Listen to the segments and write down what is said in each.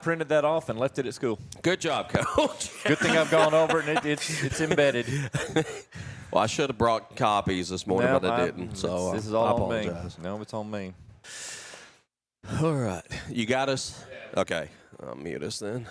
printed that off and left it at school. Good job, Coach. Good thing I've gone over it and it's embedded. Well, I should have brought copies this morning, but I didn't. So this is all I on me. apologize. No, it's on me. All right. You got us? Okay. I'll mute us then.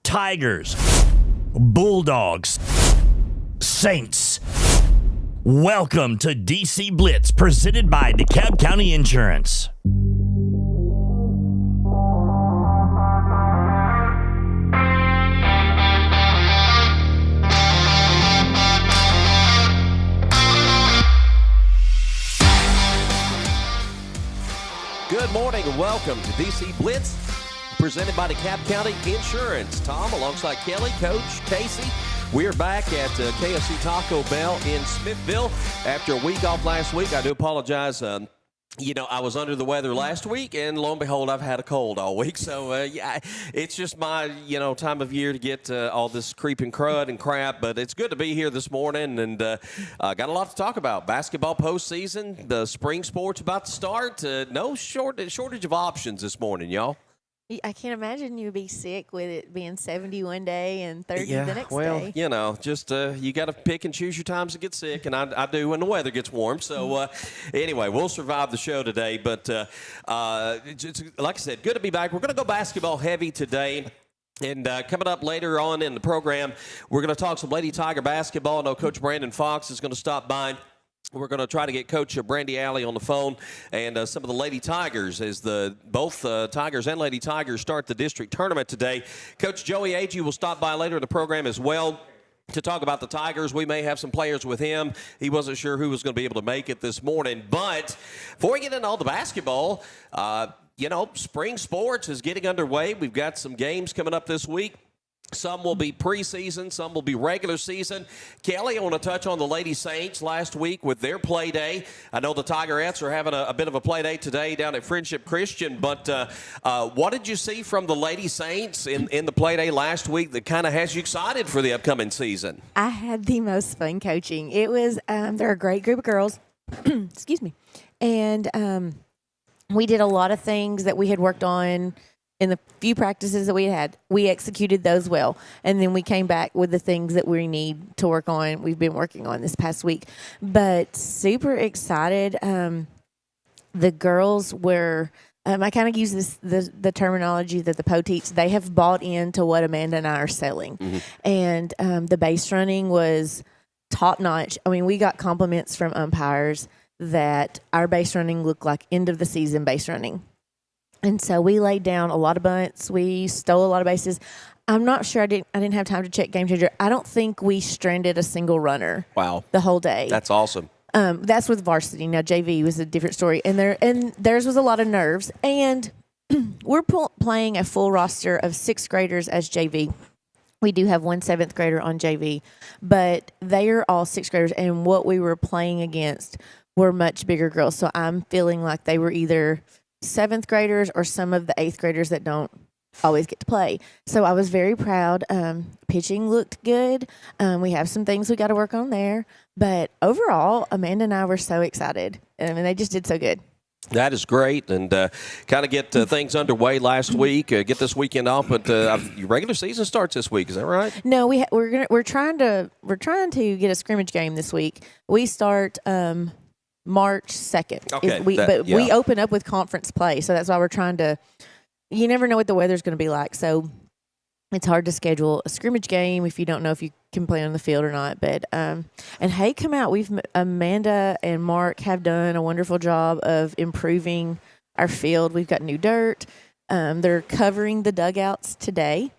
Tigers, Bulldogs, Saints. Welcome to DC Blitz, presented by DeKalb County Insurance. Good morning and welcome to DC Blitz, presented by DeKalb County Insurance. Tom, alongside Kelly, Coach, Casey. We're back at KFC Taco Bell in Smithville after a week off last week. I do apologize. I was under the weather last week, and lo and behold, I've had a cold all week. So, it's just my, time of year to get all this creeping crud and crap. But it's good to be here this morning, and got a lot to talk about. Basketball postseason, the spring sports about to start. No shortage of options this morning, y'all. I can't imagine you would be sick with it being 70 one day and 30 the next well, day. Just you got to pick and choose your times to get sick, and I do when the weather gets warm. So anyway, we'll survive the show today. But like I said, good to be back. We're going to go basketball heavy today. And coming up later on in the program, we're going to talk some Lady Tiger basketball. I know Coach Brandon Fox is going to stop by. We're going to try to get Coach Brandy, Allie on the phone, and some of the Lady Tigers as both Tigers and Lady Tigers start the district tournament today. Coach Joey Agee will stop by later in the program as well to talk about the Tigers. We may have some players with him. He wasn't sure who was going to be able to make it this morning. But before we get into all the basketball, spring sports is getting underway. We've got some games coming up this week. Some will be preseason, some will be regular season. Kelly, I want to touch on the Lady Saints last week with their play day. I know the Tigerettes are having a bit of a play day today down at Friendship Christian, but what did you see from the Lady Saints in the play day last week that kind of has you excited for the upcoming season? I had the most fun coaching. It was they're a great group of girls. Excuse me. And we did a lot of things that we had worked on in the few practices that we had. We executed those well. And then we came back with the things that we need to work on. We've been working on this past week. But super excited. The girls were, I kind of use the terminology that the Poe teach. They have bought into what Amanda and I are selling. Mm-hmm. And the base running was top notch. I mean, we got compliments from umpires that our base running looked like end of the season base running. And so we laid down a lot of bunts. We stole a lot of bases. I'm not sure. I didn't have time to check Game Changer. I don't think we stranded a single runner. Wow. The whole day. That's awesome. That's with varsity. Now JV was a different story. And theirs was a lot of nerves. And we're playing a full roster of 6th graders as JV. We do have one 7th grader on JV, but they are all 6th graders. And what we were playing against were much bigger girls. So I'm feeling like they were either 7th graders or some of the 8th graders that don't always get to play. So I was very proud. Pitching looked good. We have some things we got to work on there. But overall, Amanda and I were so excited. I mean, they just did so good. That is great, and kind of get things underway last week. Get this weekend off, but your regular season starts this week. Is that right? No, we're trying to get a scrimmage game this week. We start March 2nd. Okay, we open up with conference play, so that's why we're trying to. You never know what the weather's going to be like, so it's hard to schedule a scrimmage game if you don't know if you can play on the field or not. But and hey, come out! Amanda and Mark have done a wonderful job of improving our field. We've got new dirt. They're covering the dugouts today,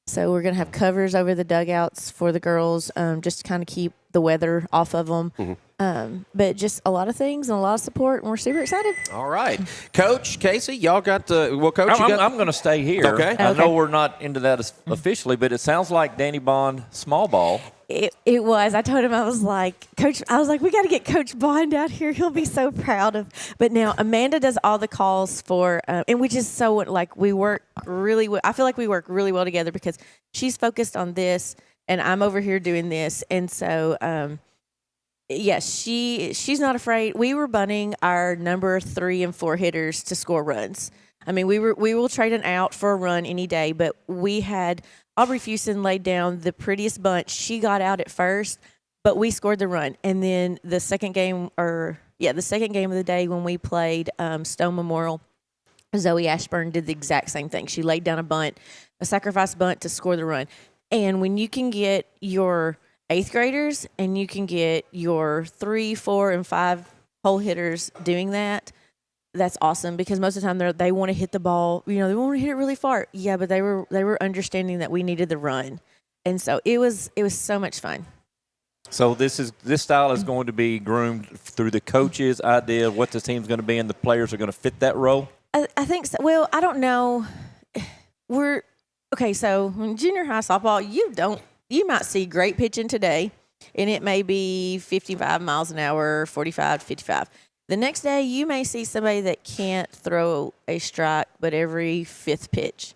so we're going to have covers over the dugouts for the girls, just to kind of keep the weather off of them. Mm-hmm. But just a lot of things and a lot of support, and we're super excited. All right. Coach Casey, y'all got Coach, I'm going to stay here. Okay. I know we're not into that officially, but it sounds like Danny Bond small ball. It was. I told him, I was like, Coach, we got to get Coach Bond out here. He'll be so proud of. But now Amanda does all the calls for, and which is so, like, we work really well. I feel like we work really well together because she's focused on this and I'm over here doing this. And so, yes, she's not afraid. We were bunting our number 3 and 4 hitters to score runs. I mean, we will trade an out for a run any day, but we had Aubrey Fuson laid down the prettiest bunch. She got out at first, but we scored the run. And then the second game of the day when we played Stone Memorial, Zoe Ashburn did the exact same thing. She laid down a sacrifice bunt to score the run. And when you can get your 8th graders and you can get your 3, 4, and 5 hole hitters doing that, that's awesome because most of the time they want to hit the ball. They want to hit it really far. Yeah, but they were understanding that we needed the run, and so it was so much fun. So this style is going to be groomed through the coach's idea of what the team's going to be, and the players are going to fit that role. I think so. Well, I don't know. So in junior high softball, you might see great pitching today, and it may be 55 miles an hour, 45 to 55. The next day, you may see somebody that can't throw a strike but every 5th pitch.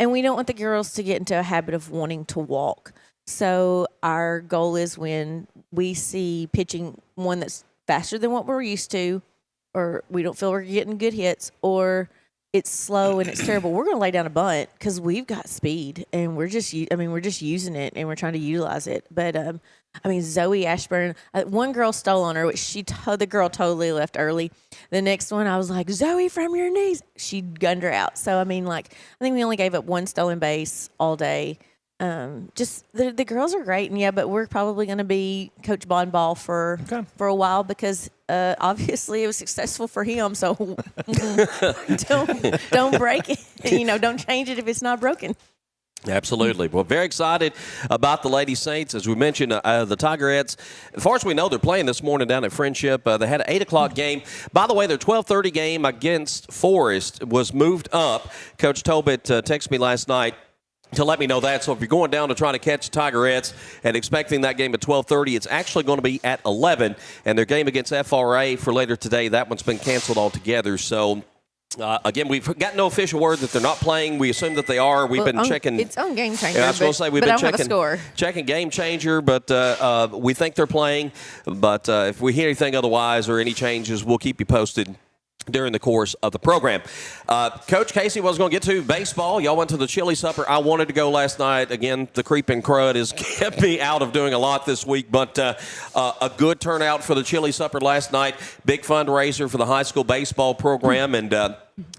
And we don't want the girls to get into a habit of wanting to walk. So our goal is when we see pitching one that's faster than what we're used to, or we don't feel we're getting good hits, or it's slow and it's terrible, we're going to lay down a bunt because we've got speed and we're just using it and we're trying to utilize it. But Zoe Ashburn, one girl stole on her, which the girl totally left early. The next one, I was like, Zoe, from your knees. She gunned her out. So I think we only gave up 1 stolen base all day. Just the girls are great, and but we're probably going to be Coach Bond ball for a while because obviously it was successful for him. So don't break it. Don't change it if it's not broken. Absolutely. Well, very excited about the Lady Saints. As we mentioned, the Tigerettes, as far as we know, they're playing this morning down at Friendship. They had an 8 o'clock game. By the way, their 12:30 game against Forest was moved up. Coach Tobit texted me last night. to let me know that. So if you're going down to try to catch the Tigerettes and expecting that game at 12:30, it's actually going to be at 11. And their game against FRA for later today, that one's been canceled altogether. So, again, we've got no official word that they're not playing. We assume that they are. We've been checking. It's on Game Changer. Yeah, I was going to say we've been checking Game Changer, but we think they're playing. But if we hear anything otherwise or any changes, we'll keep you posted during the course of the program. Coach Casey was going to get to baseball. Y'all went to the chili supper. I wanted to go last night. Again, the creeping crud has kept me out of doing a lot this week, but a good turnout for the chili supper last night. Big fundraiser for the high school baseball program. And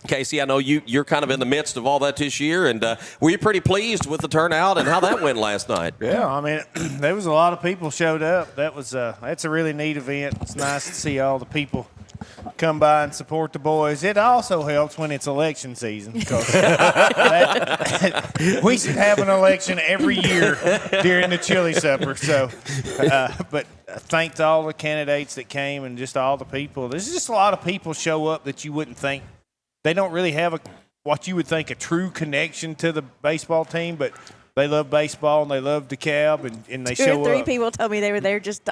Casey, I know you're kind of in the midst of all that this year, and were you pretty pleased with the turnout and how that went last night? Yeah, I mean, there was a lot of people showed up. That's a really neat event. It's nice to see all the people come by and support the boys. It also helps when it's election season, because we should have an election every year during the chili supper. So, but thanks to all the candidates that came and just all the people. There's just a lot of people show up that you wouldn't think. They don't really have what you would think a true connection to the baseball team, but they love baseball and they love DeKalb, and they show up. 2 or 3 people told me they were there just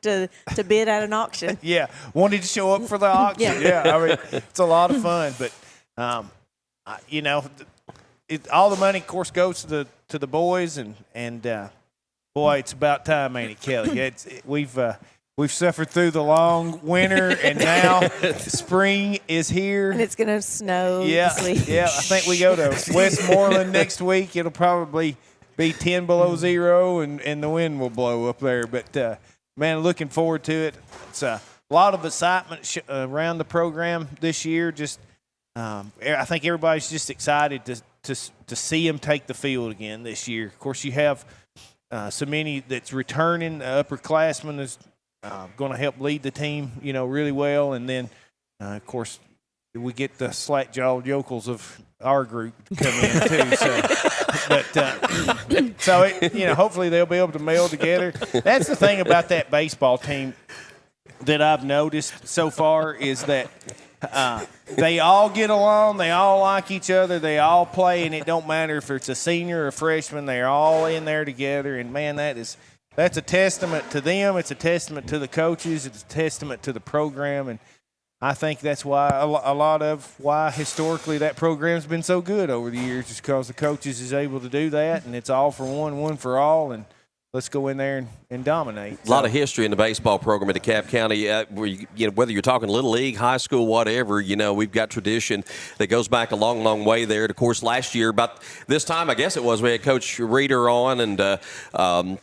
to bid at an auction. Yeah, wanted to show up for the auction. Yeah, I mean, it's a lot of fun, but you know, all the money, of course, goes to the boys, and boy, it's about time, ain't it, Kelly? We've suffered through the long winter, and now spring is here. And it's going to snow. Yeah, this week. yeah. I think we go to Westmoreland next week. It'll probably be 10 below zero, and the wind will blow up there. But, man, looking forward to it. It's a lot of excitement around the program this year. Just I think everybody's just excited to see them take the field again this year. Of course, you have so many that's returning. Upperclassmen is going to help lead the team, you know, really well. And then, of course, we get the slack-jawed yokels of our group to come in too. So, you know, hopefully they'll be able to meld together. That's the thing about that baseball team that I've noticed so far is that they all get along, they all like each other, they all play, and it don't matter if it's a senior or a freshman. They're all in there together, and man, that's a testament to them. It's a testament to the coaches. It's a testament to the program, and I think that's why a lot of why historically that program's been so good over the years is because the coaches is able to do that, and it's all for one for all, and let's go in there and dominate. A lot of history in the baseball program at DeKalb County. Whether you're talking Little League, high school, whatever, you know, we've got tradition that goes back a long, long way there. And of course, last year, about this time, I guess it was, we had Coach Reeder on and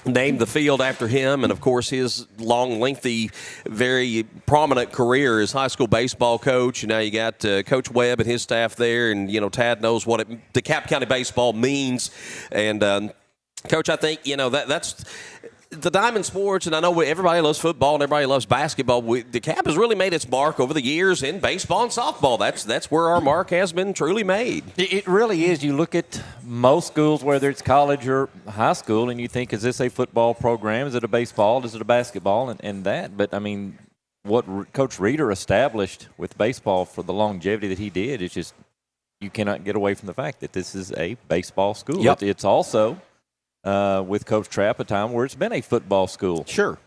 named the field after him, and of course his long, lengthy, very prominent career as high school baseball coach. And now you got Coach Webb and his staff there, and you know Tad knows what DeKalb County baseball means. And Coach, I think you know that's the Diamond Sports, and I know everybody loves football and everybody loves basketball. DeKalb has really made its mark over the years in baseball and softball. That's where our mark has been truly made. It really is. You look at most schools, whether it's college or high school, and you think, is this a football program? Is it a baseball? Is it a basketball? And that. But, I mean, what Coach Reeder established with baseball for the longevity that he did is just you cannot get away from the fact that this is a baseball school. Yep. It's also – with Coach Trapp, a time where it's been a football school. Sure.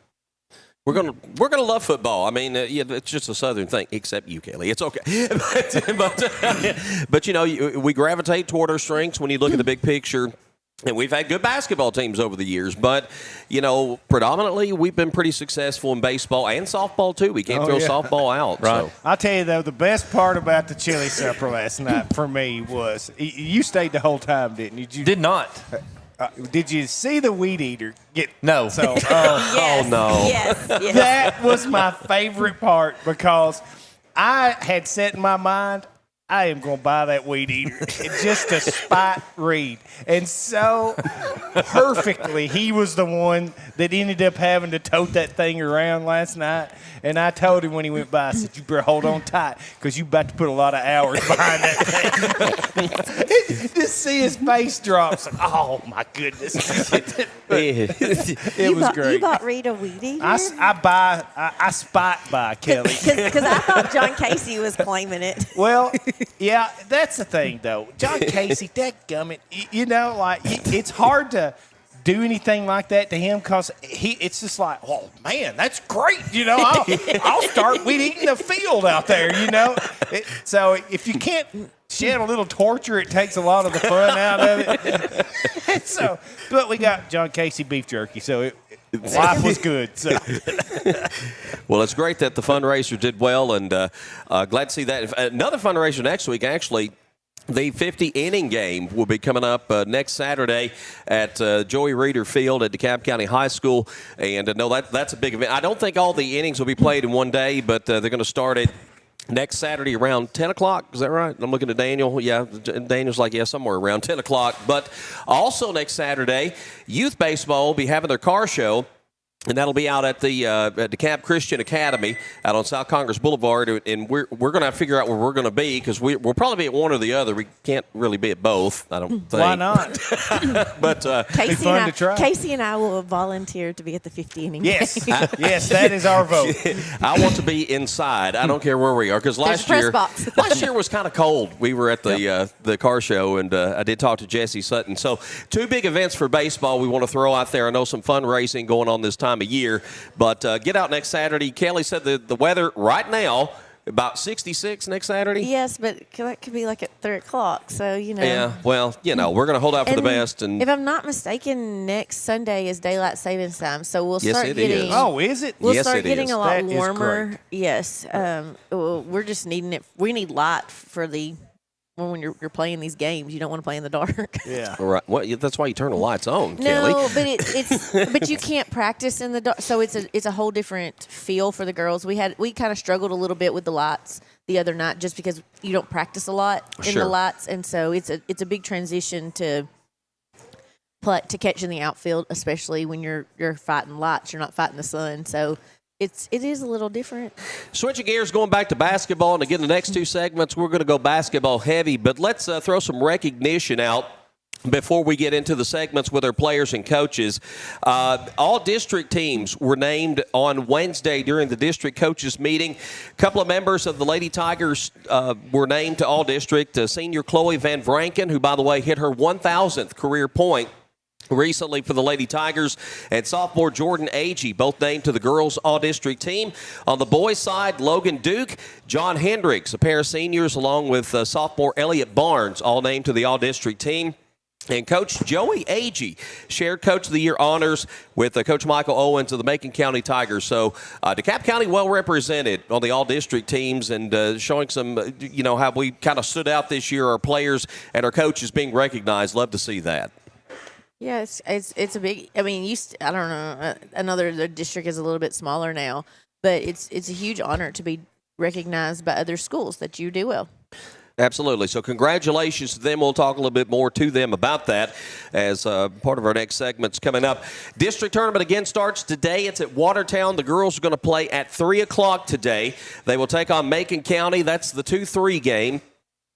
We're gonna love football. I mean, it's just a Southern thing, except you, Kelly. It's okay, but you know, we gravitate toward our strengths when you look at the big picture. And we've had good basketball teams over the years, but you know, predominantly we've been pretty successful in baseball and softball too. We can't throw softball out. Right. So. I'll tell you though, the best part about the chili supper last night for me was you stayed the whole time, didn't you? Did not. Did you see the weed eater get? No. So, Yes, oh no. Yes. that was my favorite part because I had set in my mind I am going to buy that weed eater just to spite Reed. And so perfectly, he was the one that ended up having to tote that thing around last night. And I told him when he went by, I said, you better hold on tight because you're about to put a lot of hours behind that thing. Just see his face drop. So, oh, my goodness. It was great. You bought Reed a weed eater? I spite by Kelly. Because I thought John Casey was claiming it. Well, Yeah, that's the thing, though. John Casey, dadgummit, it's hard to do anything like that to him because it's just like, oh, man, that's great. I'll start weeding the field out there, So if you can't shed a little torture, it takes a lot of the fun out of it. But we got John Casey beef jerky, so life was good. So. Well, it's great that the fundraiser did well, and glad to see that. Another fundraiser next week, actually. The 50-inning game will be coming up next Saturday at Joey Reeder Field at DeKalb County High School. And that's a big event. I don't think all the innings will be played in one day, but they're going to start it next Saturday around 10 o'clock. Is that right? I'm looking at Daniel. Yeah, Daniel's like, yeah, somewhere around 10 o'clock. But also next Saturday, youth baseball will be having their car show. And that'll be out at the at DeKalb Christian Academy out on South Congress Boulevard. And we're going to have to figure out where we're going to be because we'll probably be at one or the other. We can't really be at both, I don't think. Why not? But Casey and I will volunteer to be at the 50-inning Yes. game. Yes, that is our vote. I want to be inside. I don't care where we are because last year was kind of cold. We were at the car show, and I did talk to Jesse Sutton. So 2 big events for baseball we want to throw out there. I know some fundraising going on this time of year, but get out next Saturday. Kelly said the weather right now about 66 next Saturday. Yes, but that could be like at 3 o'clock. So Yeah, well, we're going to hold out for the best. And if I'm not mistaken, next Sunday is daylight savings time, so we'll start getting. Is. Oh, is it? We'll yes, start it getting is. a lot that warmer. Yes, we're just needing it. We need light for when you're playing these games. You don't want to play in the dark. Yeah. Right. Well, that's why you turn the lights on, Kelly. No, but it's but you can't practice in the dark. So it's a whole different feel for the girls. We kind of struggled a little bit with the lights the other night just because you don't practice a lot in the lights, and so it's a big transition to catch in the outfield, especially when you're fighting lights. You're not fighting the sun, so. It is a little different. Switching gears, going back to basketball, and again, the next 2 segments, we're going to go basketball heavy, but let's throw some recognition out before we get into the segments with our players and coaches. All district teams were named on Wednesday during the district coaches meeting. A couple of members of the Lady Tigers were named to all district. Senior Chloe VanVranken, who, by the way, hit her 1,000th career point recently for the Lady Tigers, and sophomore Jordyn Agee, both named to the girls all-district team. On the boys' side, Logan Duke, John Hendricks, a pair of seniors, along with sophomore Elliott Barnes, all named to the all-district team. And Coach Joey Agee shared Coach of the Year honors with Coach Michael Owens of the Macon County Tigers. So DeKalb County well represented on the all-district teams, and showing some, how we kind of stood out this year, our players and our coaches being recognized. Love to see that. Yeah, it's a big. I mean, I don't know. The district is a little bit smaller now, but it's a huge honor to be recognized by other schools that you do well. Absolutely. So congratulations to them. We'll talk a little bit more to them about that as part of our next segments coming up. District tournament again starts today. It's at Watertown. The girls are going to play at 3 o'clock today. They will take on Macon County. That's the 2-3 game.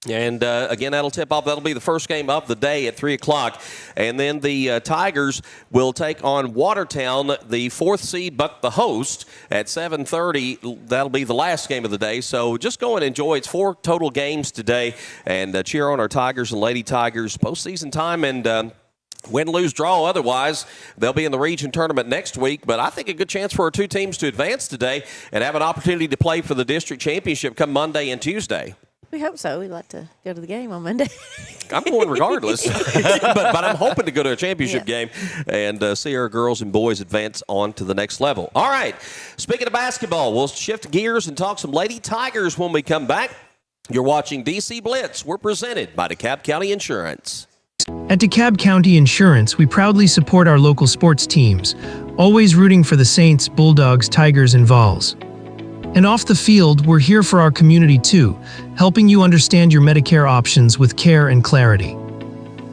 And, again, that'll tip off. That'll be the first game of the day at 3 o'clock. And then the Tigers will take on Watertown, the 4th seed, but the host, at 7:30. That'll be the last game of the day. So just go and enjoy. It's 4 total games today. And cheer on our Tigers and Lady Tigers postseason time. And win, lose, draw. Otherwise, they'll be in the region tournament next week. But I think a good chance for our 2 teams to advance today and have an opportunity to play for the district championship come Monday and Tuesday. We hope so. We'd like to go to the game on Monday. I'm going regardless, but I'm hoping to go to a championship game and see our girls and boys advance on to the next level. All right, speaking of basketball, we'll shift gears and talk some Lady Tigers when we come back. You're watching DC Blitz. We're presented by DeKalb County Insurance. At DeKalb County Insurance, we proudly support our local sports teams, always rooting for the Saints, Bulldogs, Tigers, and Vols. And off the field, we're here for our community too, helping you understand your Medicare options with care and clarity.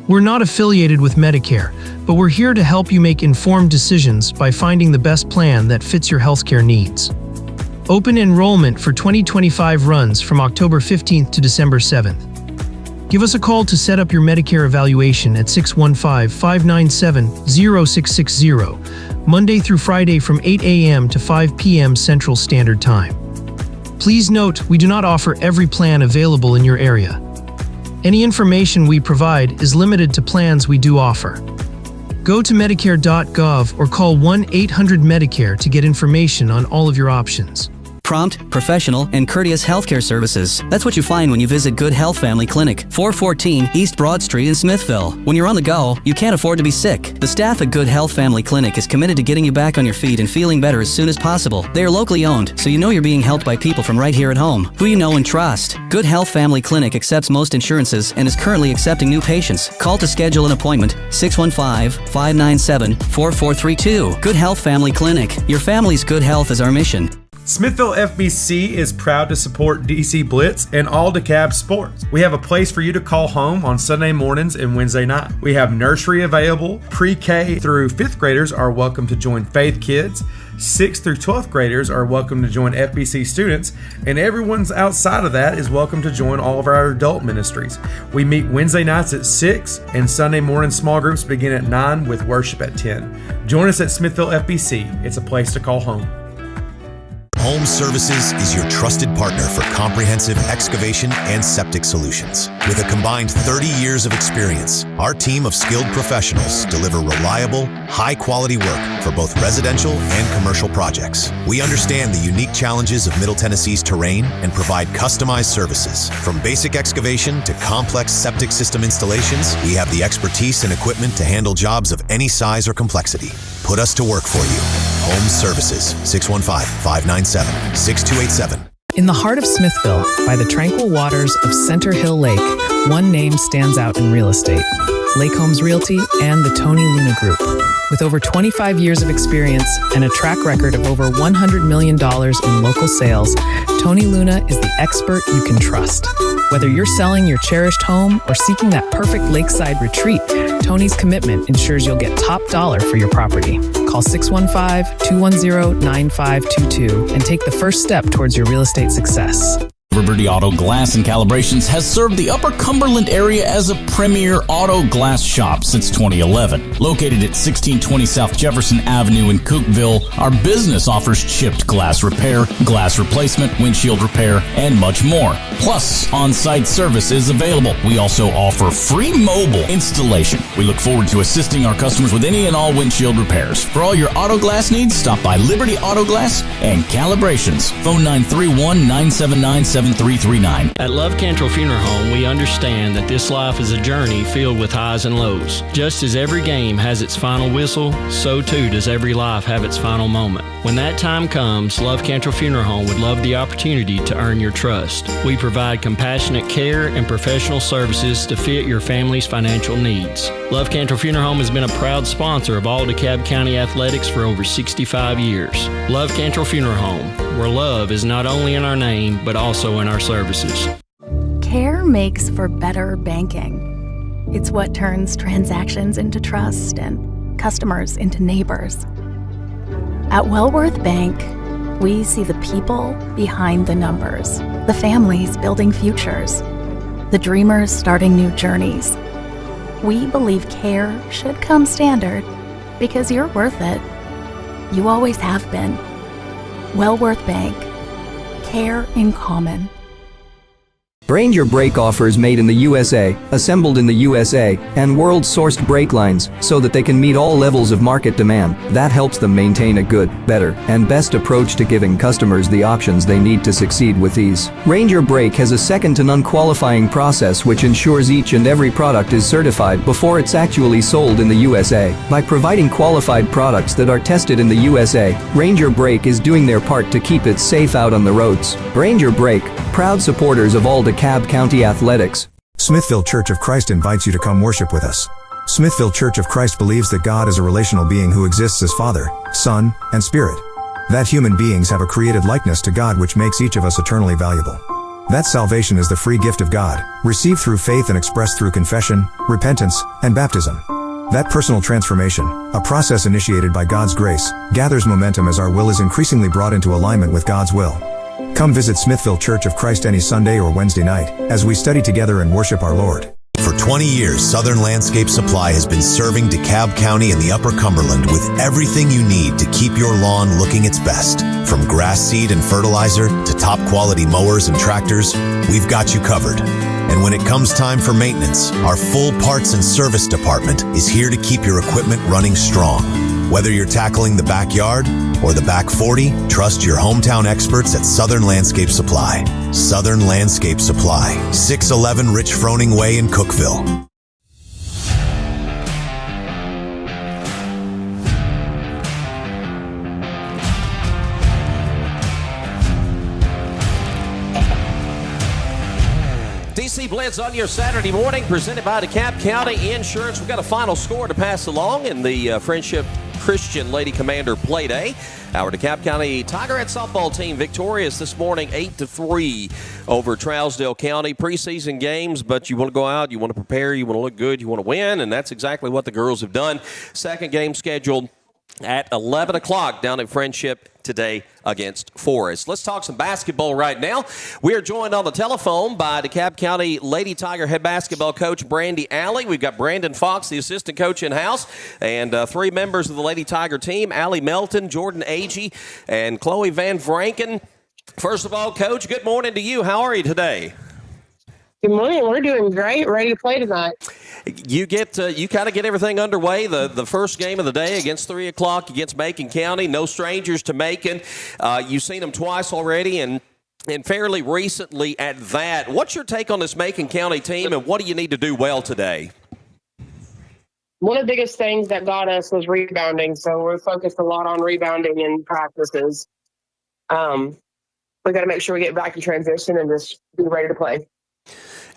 We're not affiliated with Medicare, but we're here to help you make informed decisions by finding the best plan that fits your healthcare needs. Open enrollment for 2025 runs from October 15th to December 7th. Give us a call to set up your Medicare evaluation at 615-597-0660, Monday through Friday from 8 a.m. to 5 p.m. Central Standard Time. Please note, we do not offer every plan available in your area. Any information we provide is limited to plans we do offer. Go to Medicare.gov or call 1-800-MEDICARE to get information on all of your options. Prompt, professional, and courteous healthcare services. That's what you find when you visit Good Health Family Clinic, 414 East Broad Street in Smithville. When you're on the go, you can't afford to be sick. The staff at Good Health Family Clinic is committed to getting you back on your feet and feeling better as soon as possible. They are locally owned, so you know you're being helped by people from right here at home, who you know and trust. Good Health Family Clinic accepts most insurances and is currently accepting new patients. Call to schedule an appointment, 615-597-4432. Good Health Family Clinic. Your family's good health is our mission. Smithville FBC is proud to support DC Blitz and all DeKalb Sports. We have a place for you to call home on Sunday mornings and Wednesday night. We have nursery available. Pre-K through 5th graders are welcome to join Faith Kids. 6th through 12th graders are welcome to join FBC students, and everyone's outside of that is welcome to join all of our adult ministries. We meet Wednesday nights at 6, and Sunday morning small groups begin at 9 with worship at 10. Join us at Smithville FBC. It's a place to call home. Home Services is your trusted partner for comprehensive excavation and septic solutions. With a combined 30 years of experience, our team of skilled professionals deliver reliable, high-quality work for both residential and commercial projects. We understand the unique challenges of Middle Tennessee's terrain and provide customized services. From basic excavation to complex septic system installations, we have the expertise and equipment to handle jobs of any size or complexity. Put us to work for you. Home Services, 615-597-6287. In the heart of Smithville, by the tranquil waters of Center Hill Lake, one name stands out in real estate: Lake Homes Realty and the Tony Luna Group. With over 25 years of experience and a track record of over $100 million in local sales, Tony Luna is the expert you can trust. Whether you're selling your cherished home or seeking that perfect lakeside retreat, Tony's commitment ensures you'll get top dollar for your property. Call 615-210-9522 and take the first step towards your real estate success. Liberty Auto Glass and Calibrations has served the Upper Cumberland area as a premier auto glass shop since 2011. Located at 1620 South Jefferson Avenue in Cookeville, our business offers chipped glass repair, glass replacement, windshield repair, and much more. Plus, on-site service is available. We also offer free mobile installation. We look forward to assisting our customers with any and all windshield repairs. For all your auto glass needs, stop by Liberty Auto Glass and Calibrations. Phone 931-979-7339. At Love Cantrell Funeral Home, we understand that this life is a journey filled with highs and lows. Just as every game has its final whistle, so too does every life have its final moment. When that time comes, Love Cantrell Funeral Home would love the opportunity to earn your trust. We provide compassionate care and professional services to fit your family's financial needs. Love Cantrell Funeral Home has been a proud sponsor of all DeKalb County athletics for over 65 years. Love Cantrell Funeral Home, where love is not only in our name, but also in our services. Care makes for better banking. It's what turns transactions into trust and customers into neighbors. At Wellworth Bank, we see the people behind the numbers, the families building futures, the dreamers starting new journeys. We believe care should come standard because you're worth it. You always have been. Wellworth Bank. Care in common. Brain Your Brake offers made in the USA, assembled in the USA, and world-sourced brake lines so that they can meet all levels of market demand. That helps them maintain a good, better, and best approach to giving customers the options they need to succeed with ease. Ranger Brake has a second-to-none qualifying process which ensures each and every product is certified before it's actually sold in the USA. By providing qualified products that are tested in the USA, Ranger Brake is doing their part to keep it safe out on the roads. Ranger Brake, proud supporters of all DeKalb County athletics. Smithville Church of Christ invites you to come worship with us. Smithville Church of Christ believes that God is a relational being who exists as Father, Son, and Spirit. That human beings have a created likeness to God which makes each of us eternally valuable. That salvation is the free gift of God, received through faith and expressed through confession, repentance, and baptism. That personal transformation, a process initiated by God's grace, gathers momentum as our will is increasingly brought into alignment with God's will. Come visit Smithville Church of Christ any Sunday or Wednesday night as we study together and worship our Lord. For 20 years, Southern Landscape Supply has been serving DeKalb County and the Upper Cumberland with everything you need to keep your lawn looking its best. From grass seed and fertilizer to top quality mowers and tractors, we've got you covered. And when it comes time for maintenance, our full parts and service department is here to keep your equipment running strong. Whether you're tackling the backyard or the back 40, trust your hometown experts at Southern Landscape Supply. Southern Landscape Supply, 611 Rich Froning Way in Cookeville. DC Blitz on your Saturday morning, presented by DeKalb County Insurance. We've got a final score to pass along in the Friendship Christian Lady Commander Play Day. Our DeKalb County Tigerette softball team victorious this morning 8-3 over Trousdale County. Preseason games, but you want to go out, you want to prepare, you want to look good, you want to win, and that's exactly what the girls have done. Second game scheduled at 11 o'clock down at Friendship today against Forest. Let's talk some basketball right now. We are joined on the telephone by DeKalb County Lady Tiger head basketball coach Brandy Allie. We've got Brandon Fox, the assistant coach in-house, and three members of the Lady Tiger team, Allie, Melton, Jordyn, Agee, and Chloe VanVranken. First of all, Coach, good morning to you. How are you today? Good morning. We're doing great. Ready to play tonight. You kind of get everything underway. The first game of the day against 3 o'clock against Macon County. No strangers to Macon. You've seen them twice already and fairly recently at that. What's your take on this Macon County team, and what do you need to do well today? One of the biggest things that got us was rebounding, so we're focused a lot on rebounding in practices. We got to make sure we get back in transition and just be ready to play.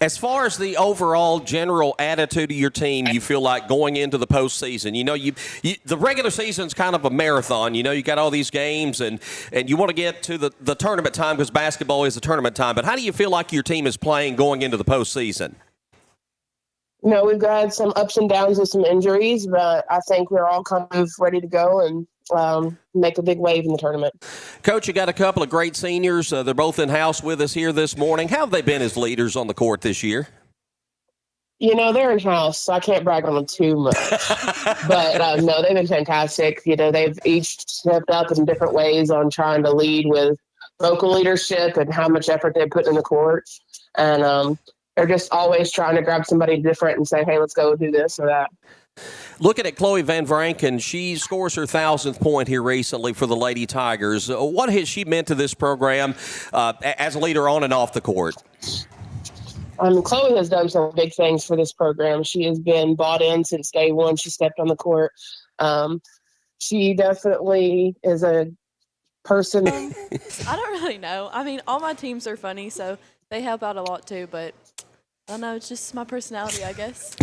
As far as the overall general attitude of your team, you feel like going into the postseason, the regular season's kind of a marathon. You got all these games, and you want to get to the tournament time because basketball is a tournament time. But how do you feel like your team is playing going into the postseason? We've got some ups and downs with some injuries, but I think we're all kind of ready to go and make a big wave in the tournament. Coach, you got a couple of great seniors. They're both in-house with us here this morning. How have they been as leaders on the court this year? They're in-house, so I can't brag on them too much. But, no, they've been fantastic. They've each stepped up in different ways on trying to lead with vocal leadership and how much effort they put in the court. And they're just always trying to grab somebody different and say, hey, let's go do this or that. Looking at Chloe VanVranken, she scores her 1,000th point here recently for the Lady Tigers. What has she meant to this program as a leader on and off the court? Chloe has done some big things for this program. She has been bought in since day one. She stepped on the court. She definitely is a person. I don't really know. I mean, all my teams are funny, so they help out a lot too, but I don't know, it's just my personality, I guess.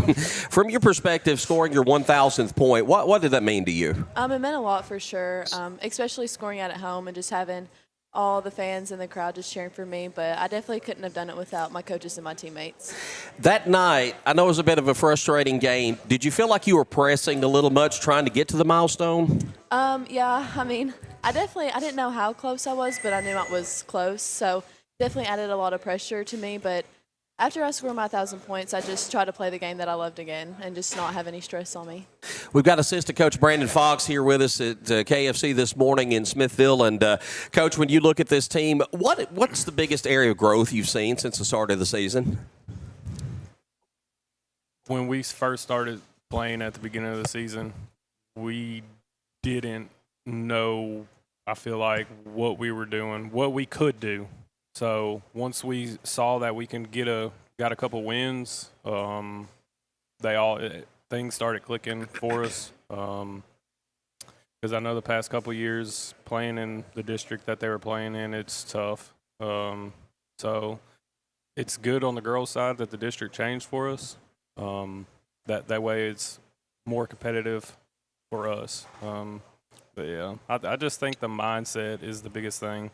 From your perspective, scoring your 1,000th point, what did that mean to you? It meant a lot for sure, especially scoring out at home and just having all the fans in the crowd just cheering for me. But I definitely couldn't have done it without my coaches and my teammates. That night, I know it was a bit of a frustrating game. Did you feel like you were pressing a little much trying to get to the milestone? Yeah, I mean, I didn't know how close I was, but I knew I was close. So definitely added a lot of pressure to me, but after I score my 1,000 points, I just try to play the game that I loved again and just not have any stress on me. We've got assistant coach Brandon Fox here with us at KFC this morning in Smithville. And, Coach, when you look at this team, what's the biggest area of growth you've seen since the start of the season? When we first started playing at the beginning of the season, we didn't know, I feel like, what we were doing, what we could do. So once we saw that we can got a couple wins, things started clicking for us. Because I know the past couple years playing in the district that they were playing in, it's tough. So it's good on the girls' side that the district changed for us. That way it's more competitive for us. But yeah, I just think the mindset is the biggest thing.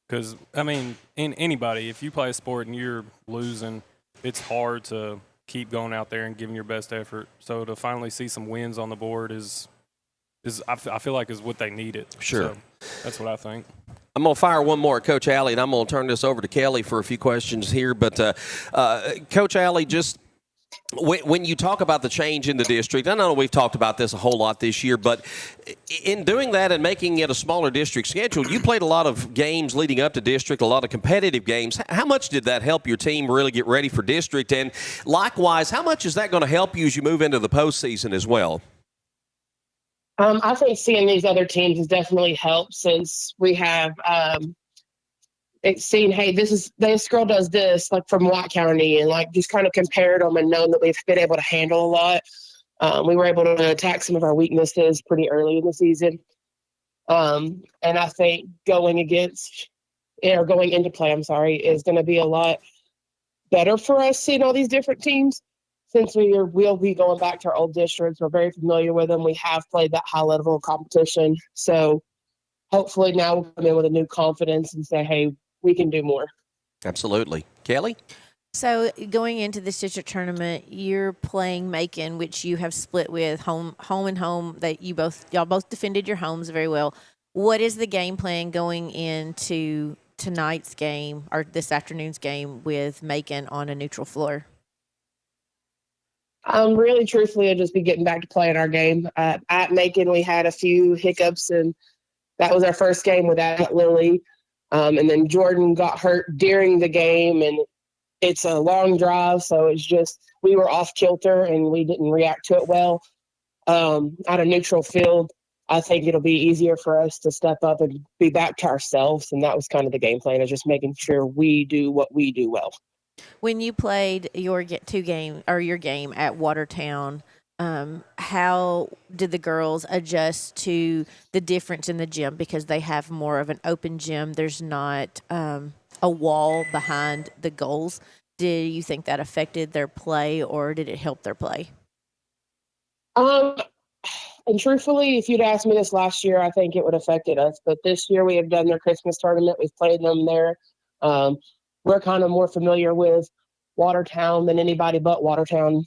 Because, I mean, in anybody, if you play a sport and you're losing, it's hard to keep going out there and giving your best effort. So to finally see some wins on the board is I feel like is what they needed. Sure. So that's what I think. I'm going to fire one more at Coach Allie, and I'm going to turn this over to Kelly for a few questions here. But, Coach Allie, just When you talk about the change in the district, I know we've talked about this a whole lot this year, but in doing that and making it a smaller district schedule, you played a lot of games leading up to district, a lot of competitive games. How much did that help your team really get ready for district? And likewise, how much is that going to help you as you move into the postseason as well? I think seeing these other teams has definitely helped since we have seen, hey, this girl does this, like from White County, and like just kind of compared them and known that we've been able to handle a lot. We were able to attack some of our weaknesses pretty early in the season. And I think going into play, is going to be a lot better for us seeing all these different teams. Since we'll be going back to our old districts, we're very familiar with them. We have played that high level of competition. So hopefully now we'll come in with a new confidence and say, hey, we can do more. Absolutely. Kelly? So going into this district tournament, you're playing Macon, which you have split with home and home. That y'all both defended your homes very well. What is the game plan going into tonight's game or this afternoon's game with Macon on a neutral floor? Really, truthfully, I'll just be getting back to playing our game. At Macon, we had a few hiccups, and that was our first game without Lily. And then Jordyn got hurt during the game, and it's a long drive, so it's just we were off kilter, and we didn't react to it well. At a neutral field, I think it'll be easier for us to step up and be back to ourselves, and that was kind of the game plan, is just making sure we do what we do well. When you played your game at Watertown, how did the girls adjust to the difference in the gym, because they have more of an open gym? There's not a wall behind the goals. Do you think that affected their play, or did it help their play? And truthfully, if you'd asked me this last year, I think it would have affected us. But this year we have done their Christmas tournament. We've played them there. We're kind of more familiar with Watertown than anybody but Watertown.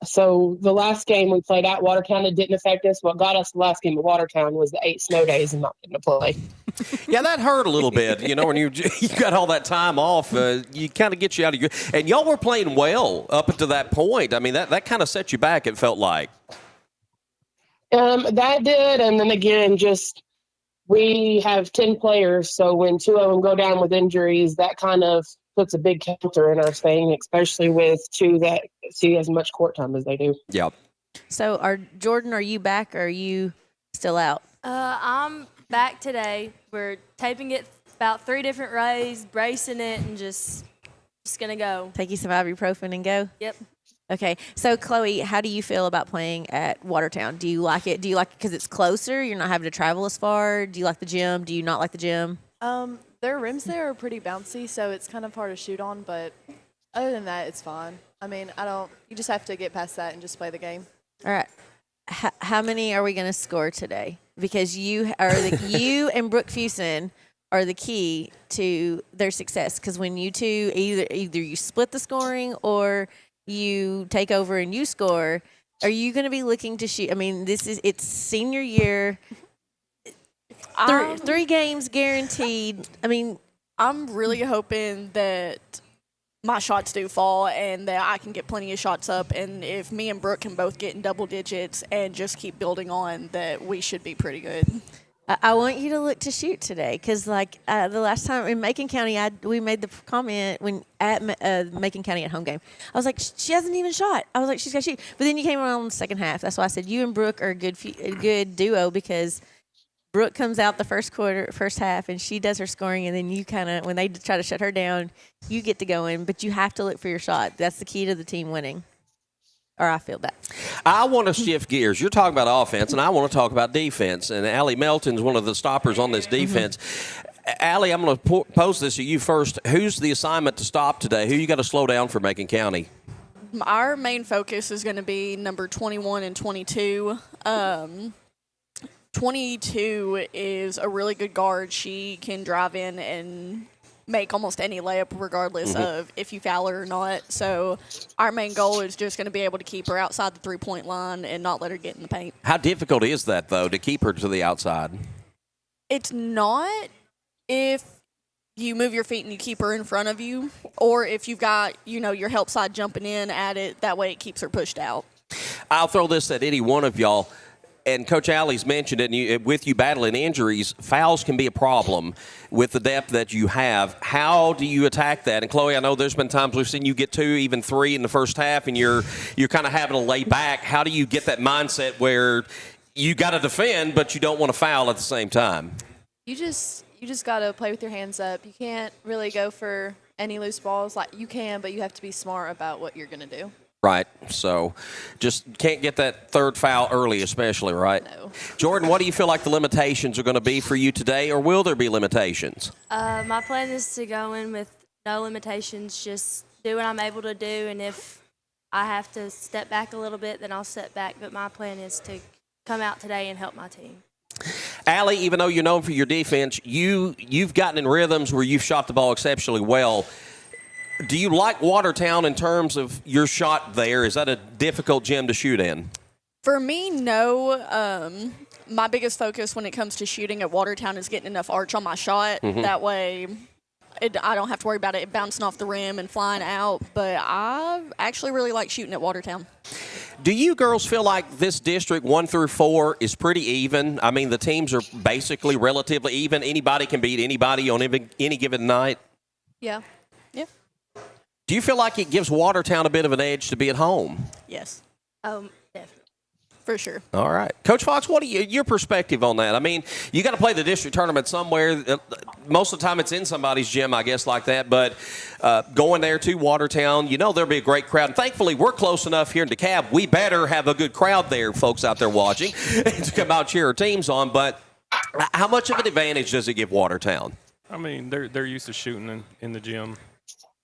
So the last game we played at Watertown, it didn't affect us. What got us the last game at Watertown was the 8 snow days and not getting to play. Yeah, that hurt a little bit. When you got all that time off, you kind of get you out of your – and y'all were playing well up until that point. I mean, that kind of set you back, it felt like. That did, and then again, just we have 10 players, so when 2 of them go down with injuries, that kind of puts a big counter in our thing, especially with 2 that see as much court time as they do. Yep. So, Jordyn, are you back, or are you still out? I'm back today. We're taping it about 3 different ways, bracing it, and just gonna go. Take you some ibuprofen and go? Yep. Okay. So, Chloe, how do you feel about playing at Watertown? Do you like it? Do you like it because it's closer? You're not having to travel as far? Do you like the gym? Do you not like the gym? Their rims there are pretty bouncy, so it's kind of hard to shoot on, but other than that, it's fine. I mean, you just have to get past that and just play the game. All right. How many are we going to score today? Because you and Brooke Fusen are the key to their success. Because when you two, either you split the scoring or you take over and you score, are you going to be looking to shoot? I mean, it's senior year. 3 games guaranteed. I mean, I'm really hoping that my shots do fall and that I can get plenty of shots up. And if me and Brooke can both get in double digits and just keep building on, that we should be pretty good. I want you to look to shoot today, because the last time in Macon County, we made the comment when at Macon County at home game. I was like, she hasn't even shot. I was like, she's got to shoot. But then you came around in the second half. That's why I said you and Brooke are a good duo, because Brooke comes out the first half, and she does her scoring, and then you kind of, when they try to shut her down, you get to go in, but you have to look for your shot. That's the key to the team winning. Or I feel that. I want to shift gears. You're talking about offense, and I want to talk about defense. And Allie Melton's one of the stoppers on this defense. Allie, I'm going to pose this to you first. Who's the assignment to stop today? Who you got to slow down for Macon County? Our main focus is going to be number 21 and 22. 22 is a really good guard. She can drive in and make almost any layup regardless of if you foul her or not. So our main goal is just going to be able to keep her outside the three-point line and not let her get in the paint. How difficult is that, though, to keep her to the outside? It's not if you move your feet and you keep her in front of you, or if you've got, your help side jumping in at it, that way it keeps her pushed out. I'll throw this at any one of y'all. And Coach Allie's mentioned it, and with you battling injuries, fouls can be a problem with the depth that you have. How do you attack that? And Chloe, I know there's been times we've seen you get 2, even 3 in the first half, and you're kind of having to lay back. How do you get that mindset where you got to defend, but you don't want to foul at the same time? You just got to play with your hands up. You can't really go for any loose balls. Like, you can, but you have to be smart about what you're going to do. Right. So just can't get that third foul early, especially, right? No. Jordyn, what do you feel like the limitations are going to be for you today, or will there be limitations? My plan is to go in with no limitations, just do what I'm able to do, and if I have to step back a little bit, then I'll step back. But my plan is to come out today and help my team. Allie, even though you're known for your defense, you've gotten in rhythms where you've shot the ball exceptionally well. Do you like Watertown in terms of your shot there? Is that a difficult gym to shoot in? For me, no. My biggest focus when it comes to shooting at Watertown is getting enough arch on my shot. Mm-hmm. That way I don't have to worry about it bouncing off the rim and flying out. But I actually really like shooting at Watertown. Do you girls feel like this district 1 through 4 is pretty even? I mean, the teams are basically relatively even. Anybody can beat anybody on any given night? Yeah. Do you feel like it gives Watertown a bit of an edge to be at home? Yes. Definitely. For sure. All right. Coach Fox, what are your perspective on that? I mean, you got to play the district tournament somewhere. Most of the time it's in somebody's gym, I guess, like that. But going there to Watertown, there'll be a great crowd. And thankfully, we're close enough here in DeKalb. We better have a good crowd there, folks out there watching, to come out and cheer our teams on. But how much of an advantage does it give Watertown? I mean, they're used to shooting in the gym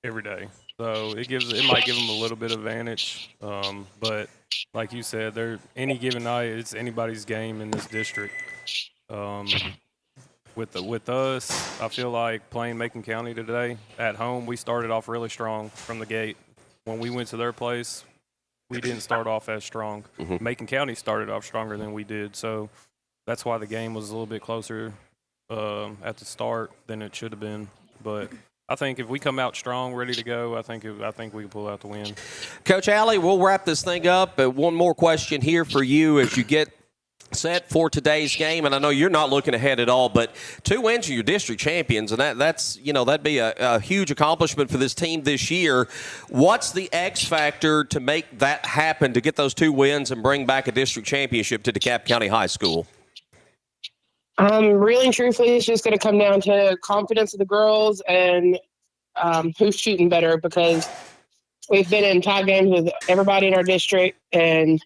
every day. So it might give them a little bit of advantage, but like you said, any given night it's anybody's game in this district. With us, I feel like playing Macon County today at home, we started off really strong from the gate. When we went to their place, we didn't start off as strong. Mm-hmm. Macon County started off stronger than we did, so that's why the game was a little bit closer at the start than it should have been, but. I think if we come out strong, ready to go, I think we can pull out the win. Coach Allie, we'll wrap this thing up. One more question here for you as you get set for today's game, and I know you're not looking ahead at all, but 2 wins, you're district champions, and that's that'd be a huge accomplishment for this team this year. What's the X factor to make that happen, to get those 2 wins and bring back a district championship to DeKalb County High School? Really and truthfully, it's just going to come down to confidence of the girls and who's shooting better, because we've been in tie games with everybody in our district and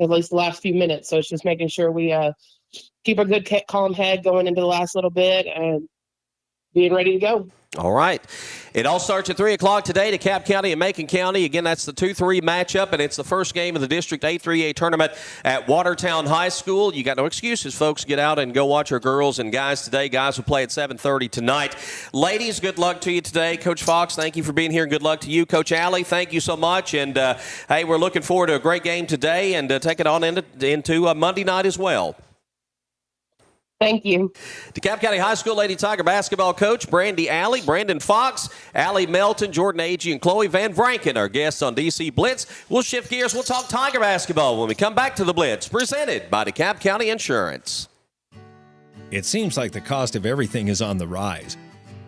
at least the last few minutes. So it's just making sure we keep a good, calm head going into the last little bit and being ready to go. All right. It all starts at 3 o'clock today, DeKalb County and Macon County. Again, that's the 2-3 matchup, and it's the first game of the District A3A tournament at Watertown High School. You got no excuses, folks. Get out and go watch our girls and guys today. Guys will play at 7:30 tonight. Ladies, good luck to you today. Coach Fox, thank you for being here, and good luck to you. Coach Allie, thank you so much. And, hey, we're looking forward to a great game today and take it on into Monday night as well. Thank you. DeKalb County High School Lady Tiger basketball coach Brandy Allie, Brandon Fox, Allie Melton, Jordyn Agee, and Chloe VanVranken, our guests on DC Blitz. We'll shift gears. We'll talk Tiger basketball when we come back to the Blitz, presented by DeKalb County Insurance. It seems like the cost of everything is on the rise,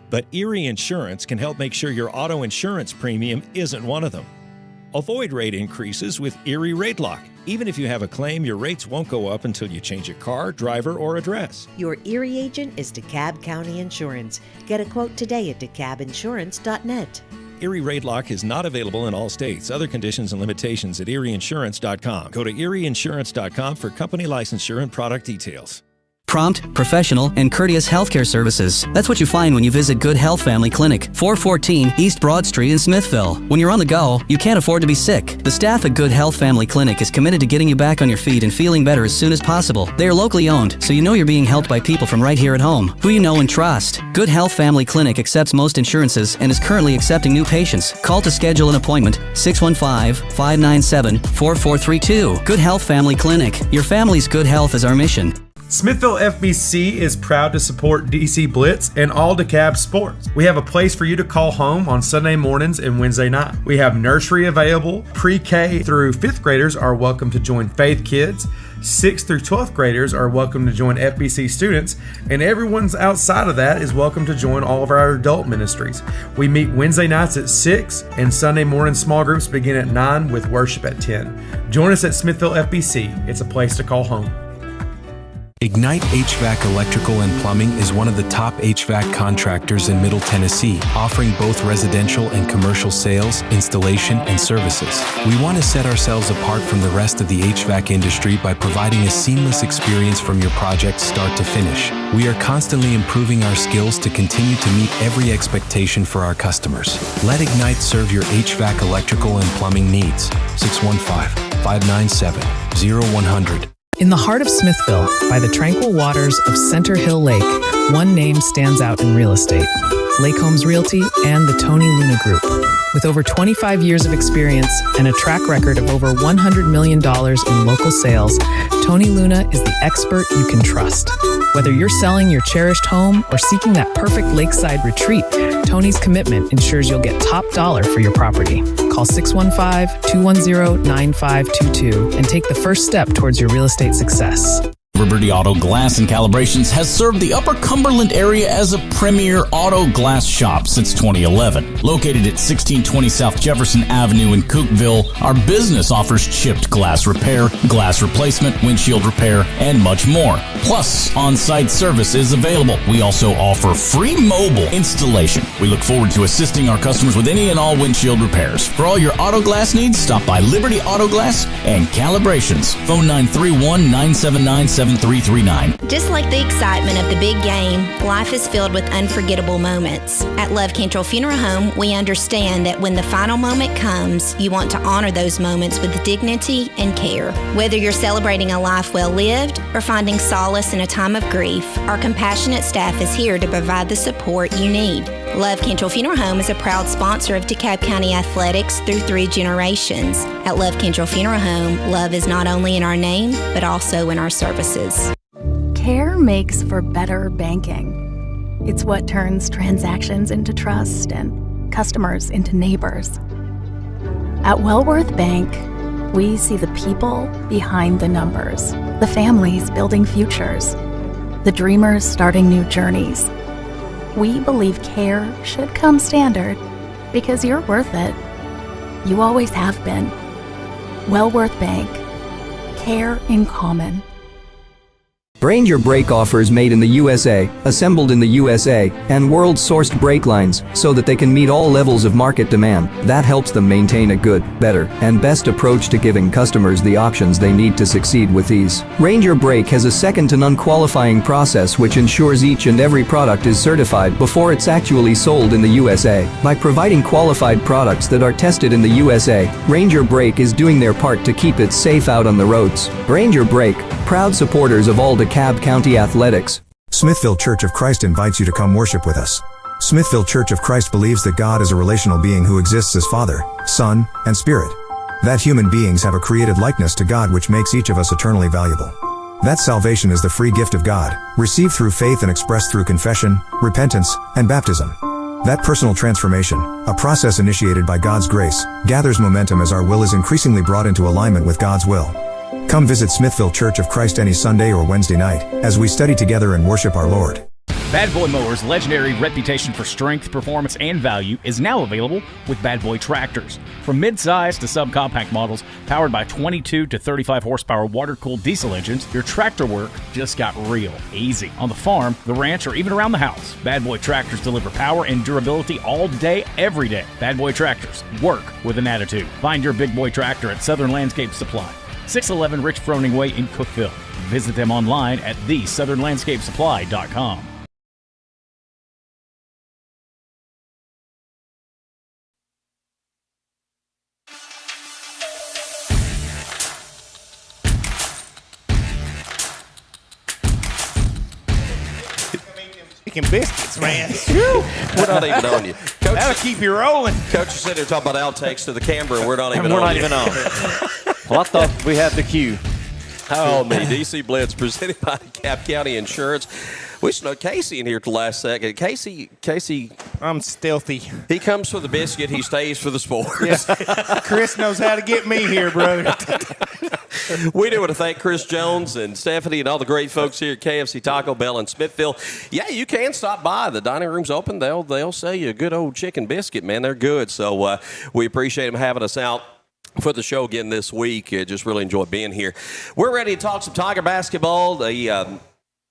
but Erie Insurance can help make sure your auto insurance premium isn't one of them. Avoid rate increases with Erie Rate Lock. Even if you have a claim, your rates won't go up until you change a car, driver, or address. Your Erie agent is DeKalb County Insurance. Get a quote today at DeKalbInsurance.net. Erie Rate Lock is not available in all states. Other conditions and limitations at ErieInsurance.com. Go to ErieInsurance.com for company licensure and product details. Prompt, professional, and courteous healthcare services. That's what you find when you visit Good Health Family Clinic, 414 East Broad Street in Smithville. When you're on the go, you can't afford to be sick. The staff at Good Health Family Clinic is committed to getting you back on your feet and feeling better as soon as possible. They are locally owned, so you know you're being helped by people from right here at home, who you know and trust. Good Health Family Clinic accepts most insurances and is currently accepting new patients. Call to schedule an appointment, 615-597-4432. Good Health Family Clinic. Your family's good health is our mission. Smithville FBC is proud to support DC Blitz and all DeKalb Sports. We have a place for you to call home on Sunday mornings and Wednesday night. We have nursery available. Pre-K through 5th graders are welcome to join Faith Kids. 6th through 12th graders are welcome to join FBC students, and everyone's outside of that is welcome to join all of our adult ministries. We meet Wednesday nights at 6, and Sunday morning small groups begin at 9 with worship at 10. Join us at Smithville FBC. It's a place to call home. Ignite HVAC Electrical and Plumbing is one of the top HVAC contractors in Middle Tennessee, offering both residential and commercial sales, installation, and services. We want to set ourselves apart from the rest of the HVAC industry by providing a seamless experience from your project start to finish. We are constantly improving our skills to continue to meet every expectation for our customers. Let Ignite serve your HVAC electrical and plumbing needs. 615-597-0100. In the heart of Smithville, by the tranquil waters of Center Hill Lake, one name stands out in real estate: Lake Homes Realty and the Tony Luna Group. With over 25 years of experience and a track record of over $100 million in local sales, Tony Luna is the expert you can trust. Whether you're selling your cherished home or seeking that perfect lakeside retreat, Tony's commitment ensures you'll get top dollar for your property. Call 615-210-9522 and take the first step towards your real estate success. Liberty Auto Glass and Calibrations has served the Upper Cumberland area as a premier auto glass shop since 2011. Located at 1620 South Jefferson Avenue in Cookville, our business offers chipped glass repair, glass replacement, windshield repair, and much more. Plus, on-site service is available. We also offer free mobile installation. We look forward to assisting our customers with any and all windshield repairs. For all your auto glass needs, stop by Liberty Auto Glass and Calibrations. Phone 931-979-7339. Just like the excitement of the big game, life is filled with unforgettable moments. At Love Cantrell Funeral Home, we understand that when the final moment comes, you want to honor those moments with dignity and care. Whether you're celebrating a life well lived or finding solace in a time of grief, our compassionate staff is here to provide the support you need. Love Cantrell Funeral Home is a proud sponsor of DeKalb County Athletics through 3 generations. At Love Cantrell Funeral Home, love is not only in our name, but also in our services. Care makes for better banking. It's what turns transactions into trust and customers into neighbors. At Wellworth Bank, we see the people behind the numbers, the families building futures, the dreamers starting new journeys. We believe care should come standard because you're worth it. You always have been. Wellworth Bank. Care in common. Brain Your Brake offers made in the USA, assembled in the USA, and world-sourced brake lines so that they can meet all levels of market demand. That helps them maintain a good, better, and best approach to giving customers the options they need to succeed with ease. Ranger Brake has a second-to-none qualifying process which ensures each and every product is certified before it's actually sold in the USA. By providing qualified products that are tested in the USA, Ranger Brake is doing their part to keep it safe out on the roads. Ranger Brake, proud supporters of all DeKalb County athletics. Smithville Church of Christ invites you to come worship with us. Smithville Church of Christ believes that God is a relational being who exists as Father, Son, and Spirit. That human beings have a created likeness to God which makes each of us eternally valuable. That salvation is the free gift of God, received through faith and expressed through confession, repentance, and baptism. That personal transformation, a process initiated by God's grace, gathers momentum as our will is increasingly brought into alignment with God's will. Come visit Smithville Church of Christ any Sunday or Wednesday night as we study together and worship our Lord. Bad Boy Mowers' legendary reputation for strength, performance, and value is now available with Bad Boy tractors. From mid-size to subcompact models powered by 22 to 35 horsepower water-cooled diesel engines, your tractor work just got real easy. On the farm, the ranch, or even around the house, Bad Boy tractors deliver power and durability all day, every day. Bad Boy tractors work with an attitude. Find your big boy tractor at Southern Landscape Supply, 611 Rich Froning Way in Cookville. Visit them online at thesouthernlandscapesupply.com. Chicken biscuits, man. We're not even on you. Coach, that'll keep you rolling. Coach, you said they're talking about outtakes to the camera, and we're not even We're on not you. even on. Well, I thought we had the cue. Oh, me. DC Blitz presented by DeKalb County Insurance. We snuck Casey in here to the last second. Casey. I'm stealthy. He comes for the biscuit. He stays for the sports. Yeah. Chris knows how to get me here, brother. We do want to thank Chris Jones and Stephanie and all the great folks here at KFC Taco Bell in Smithville. Yeah, you can stop by. The dining room's open. They'll sell you a good old chicken biscuit, man. They're good. So we appreciate them having us out for the show again this week. Just really enjoyed being here. We're ready to talk some Tiger basketball. The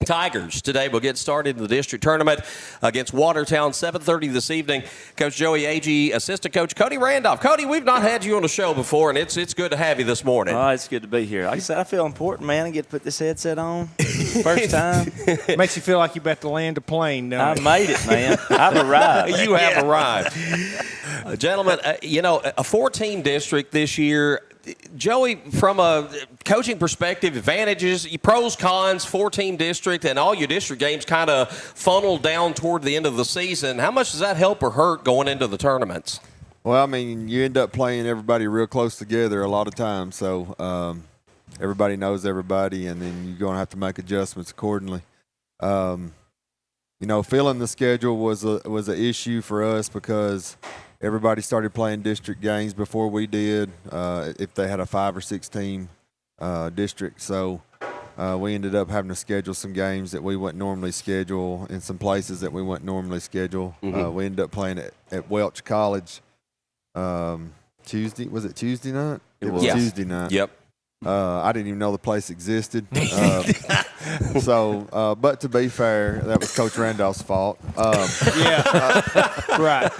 Tigers today will get started in the district tournament against Watertown, 7:30 this evening. Coach Joey Agee, assistant coach Cody Randolph. Cody, we've not had you on the show before, and it's good to have you this morning. Oh, it's good to be here. Like I said, I feel important, man. I get to put this headset on first time. Makes you feel like you're about to land a plane. I made it, man. I've arrived. You have arrived. Gentlemen, a 14 district this year. Joey, from a coaching perspective, advantages, pros, cons, 14 district, and all your district games kind of funneled down toward the end of the season. How much does that help or hurt going into the tournaments? Well, I mean, you end up playing everybody real close together a lot of times, so everybody knows everybody, and then you're going to have to make adjustments accordingly. Filling the schedule was an issue for us because everybody started playing district games before we did, if they had a 5 or 6 team district. So we ended up having to schedule some games that we wouldn't normally schedule in some places that we wouldn't normally schedule. Mm-hmm. We ended up playing at Welch College Tuesday. Was it Tuesday night? It was Tuesday night. Yep. I didn't even know the place existed. But to be fair, that was Coach Randolph's fault. Right.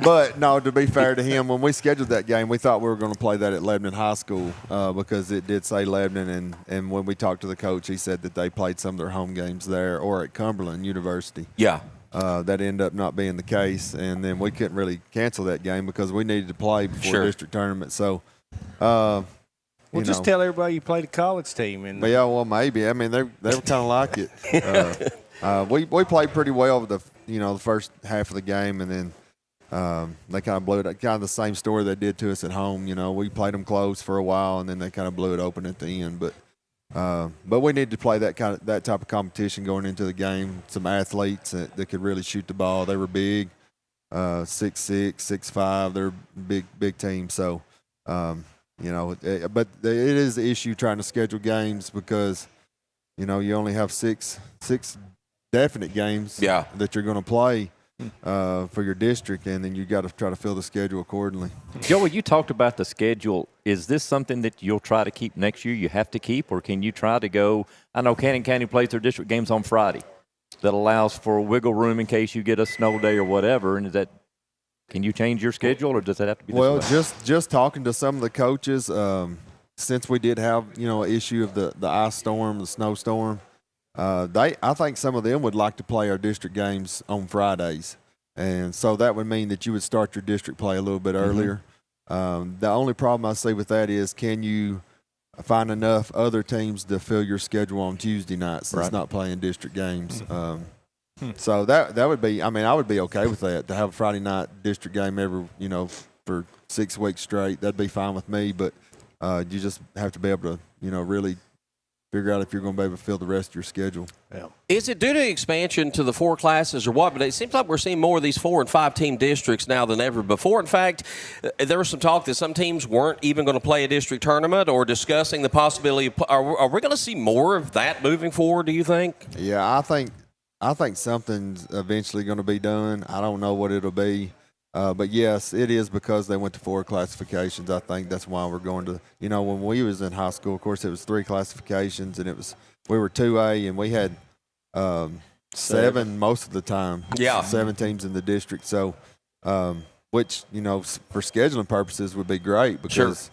But no, to be fair to him, when we scheduled that game, we thought we were going to play that at Lebanon High School because it did say Lebanon, and when we talked to the coach, he said that they played some of their home games there or at Cumberland University. Yeah. That ended up not being the case, and then we couldn't really cancel that game because we needed to play before the district tournament. So, just tell everybody you played a college team. Yeah, well, maybe. I mean, they were kind of like it. We played pretty well the first half of the game, and then they kind of blew it. Kind of the same story they did to us at home. We played them close for a while, and then they kind of blew it open at the end. But we needed to play that type of competition going into the game. Some athletes that could really shoot the ball. They were big, 6'6", 6'5". They're big team. So. But it is the issue trying to schedule games because, you only have six definite games that you're going to play for your district, and then you got to try to fill the schedule accordingly. Joey, you talked about the schedule. Is this something that you'll try to keep next year? You have to keep, or can you try to go? I know Cannon County plays their district games on Friday. That allows for wiggle room in case you get a snow day or whatever, and is that? Can you change your schedule, or does that have to be this way? Just talking to some of the coaches, since we did have an issue of the ice storm, the snowstorm, I think some of them would like to play our district games on Fridays, and so that would mean that you would start your district play a little bit earlier. The only problem I see with that is, can you find enough other teams to fill your schedule on Tuesday nights that's not playing district games? So that would be. I mean, I would be okay with that, to have a Friday night district game every for 6 weeks straight. That'd be fine with me. But you just have to be able to really figure out if you're going to be able to fill the rest of your schedule. Yeah. Is it due to expansion to the 4 classes or what? But it seems like we're seeing more of these 4 and 5 team districts now than ever before. In fact, there was some talk that some teams weren't even going to play a district tournament or discussing the possibility of, are we going to see more of that moving forward, do you think? Yeah, I think something's eventually going to be done. I don't know what it'll be. But, yes, it is because they went to 4 classifications. I think that's why we're going to – when we was in high school, of course, it was 3 classifications, and we were 2A, and we had 7 most of the time. Yeah. 7 teams in the district. So, which, for scheduling purposes would be great because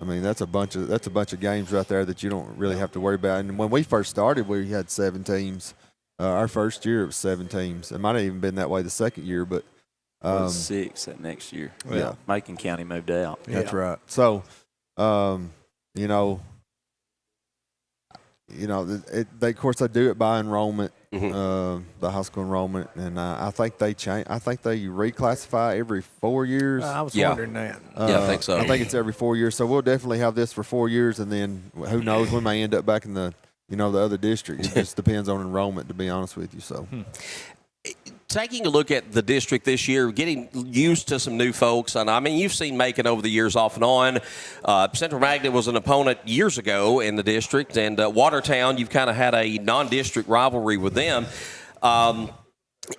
I mean, that's a bunch of games right there that you don't really have to worry about. And when we first started, we had 7 teams. Our first year, it was 7 teams. It might have even been that way the second year, but – 6 that next year. Yeah. Macon County moved out. That's right. So, of course, they do it by enrollment, the high school enrollment, and I think they change. I think they reclassify every 4 years. I was wondering that. I think so. I think it's every 4 years. So we'll definitely have this for 4 years, and then who knows, we may end up back in the the other district. It just depends on enrollment, to be honest with you. So. Taking a look at the district this year, getting used to some new folks, and I mean, you've seen Macon over the years off and on. Central Magnet was an opponent years ago in the district, and Watertown, you've kind of had a non-district rivalry with them.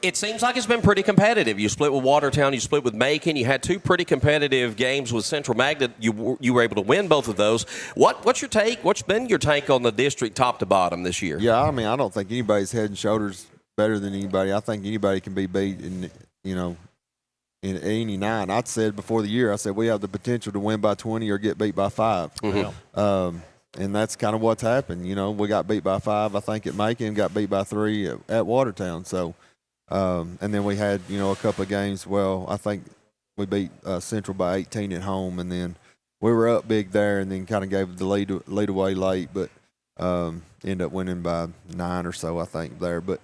It seems like it's been pretty competitive. You split with Watertown, you split with Macon. You had two pretty competitive games with Central Magnet. You were able to win both of those. What's your take? What's been your take on the district top to bottom this year? Yeah, I mean, I don't think anybody's head and shoulders better than anybody. I think anybody can be beat in any nine. I said before the year, I said we have the potential to win by 20 or get beat by 5. And that's kind of what's happened. We got beat by 5, I think, at Macon, got beat by 3 at Watertown. So, and then we had, a couple of games. Well, I think we beat Central by 18 at home, and then we were up big there and then kind of gave the lead away late, but ended up winning by 9 or so, I think, there. But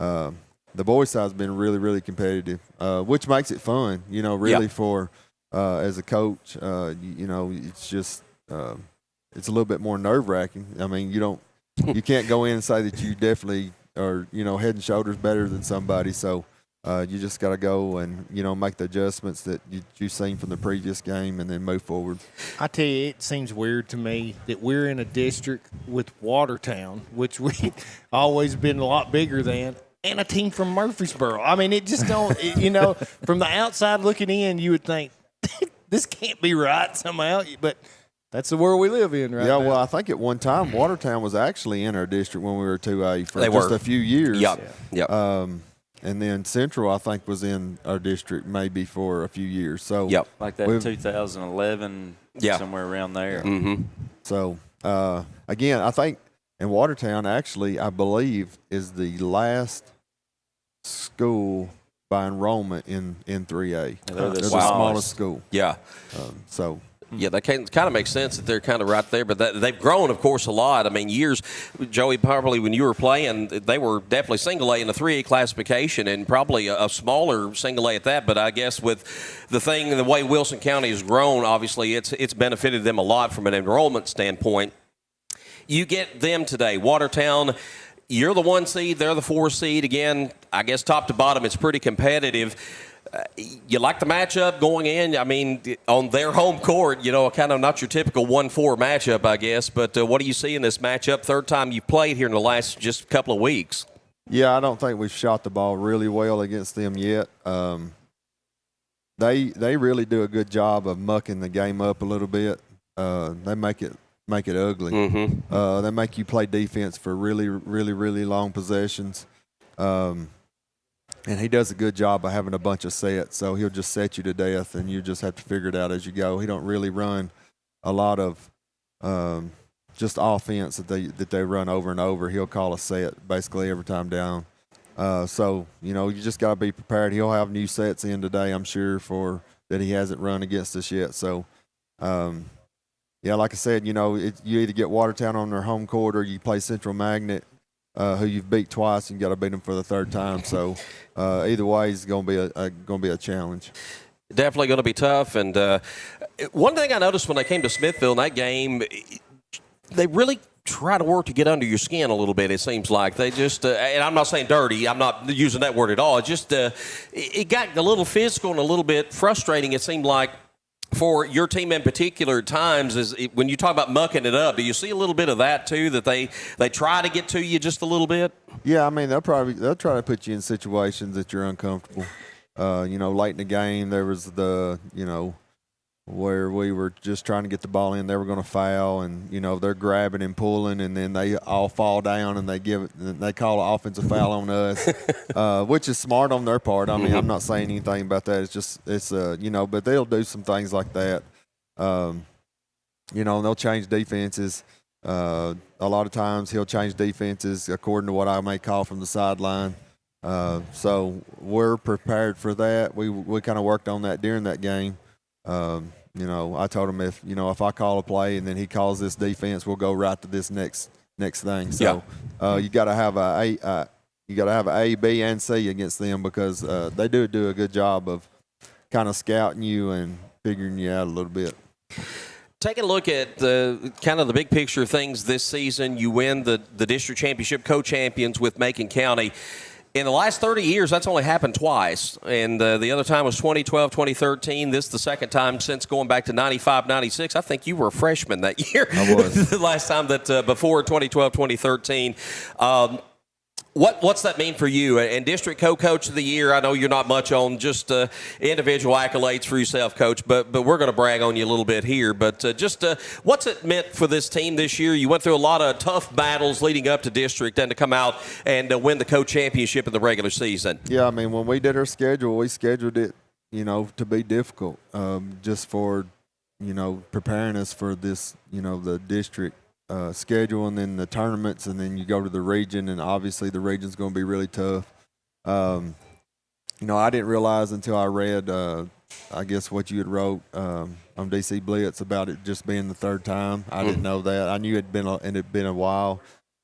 the boys' side's been really, really competitive, which makes it fun, really for as a coach. It's just it's a little bit more nerve-wracking. I mean, you can't go in and say that you definitely are, head and shoulders better than somebody. So you just got to go and, make the adjustments that you've seen from the previous game and then move forward. I tell you, it seems weird to me that we're in a district with Watertown, which we've always been a lot bigger than, and a team from Murfreesboro. I mean, it just don't, from the outside looking in, you would think this can't be right somehow, but that's the world we live in right now. Yeah, well, I think at one time Watertown was actually in our district when we were 2A for just a few years. Yep. And then Central, I think, was in our district maybe for a few years. So like that 2011, somewhere around there. So, again, I think in Watertown, actually, I believe, is the last school by enrollment in 3A. They're the smallest school. Yeah. Yeah, that kind of makes sense that they're kind of right there, but they've grown, of course, a lot. I mean, years, Joey, probably when you were playing, they were definitely single A in the 3A classification and probably a smaller single A at that. But I guess with the way Wilson County has grown, obviously it's benefited them a lot from an enrollment standpoint. You get them today, Watertown. You're the 1 seed, they're the 4 seed. Again, I guess top to bottom, it's pretty competitive. You like the matchup going in? I mean, on their home court, kind of not your typical 1-4 matchup, I guess. But what do you see in this matchup? Third time you've played here in the last just couple of weeks. Yeah, I don't think we've shot the ball really well against them yet. They really do a good job of mucking the game up a little bit. They make it ugly. They make you play defense for really, really, really long possessions. And he does a good job of having a bunch of sets, so he'll just set you to death, and you just have to figure it out as you go. He don't really run a lot of just offense that they run over and over. He'll call a set basically every time down. So, you just got to be prepared. He'll have new sets in today, I'm sure, for that he hasn't run against us yet. So, like I said, you either get Watertown on their home court or you play Central Magnet, who you've beat twice, and you got to beat them for the third time. So either way is going to be a challenge. Definitely going to be tough. And one thing I noticed when they came to Smithville in that game, they really try to work to get under your skin a little bit. It seems like they just, and I'm not saying dirty. I'm not using that word at all. It just it got a little physical and a little bit frustrating. It seemed like. For your team in particular, at times, when you talk about mucking it up, do you see a little bit of that too? That they try to get to you just a little bit. Yeah, I mean they'll try to put you in situations that you're uncomfortable. Late in the game there was where we were just trying to get the ball in. They were going to foul, and they're grabbing and pulling, and then they all fall down, and they call an offensive foul on us, which is smart on their part. I mean, I'm not saying anything about that. But they'll do some things like that. And they'll change defenses. A lot of times he'll change defenses according to what I may call from the sideline. So we're prepared for that. We kind of worked on that during that game. I told him if I call a play and then he calls this defense, we'll go right to this next next thing. So you got to have a A, B, and C against them because they do a good job of kind of scouting you and figuring you out a little bit. Taking a look at the kind of the big picture of things this season, you win the district championship, co-champions with Macon County. In the last 30 years, that's only happened twice, and the other time was 2012, 2013. This is the second time since going back to 95, 96. I think you were a freshman that year. I was. The last time that before 2012, 2013. What's that mean for you? And district co-coach of the year, I know you're not much on just individual accolades for yourself, Coach, but we're going to brag on you a little bit here. But what's it meant for this team this year? You went through a lot of tough battles leading up to district and to come out and win the co-championship in the regular season. Yeah, I mean, when we did our schedule, we scheduled it, to be difficult just for, preparing us for this, the district schedule and then the tournaments, and then you go to the region, and obviously the region's going to be really tough. I didn't realize until I read, I guess, what you had wrote on DC Blitz about it just being the third time. I didn't know that. I knew it had been a while.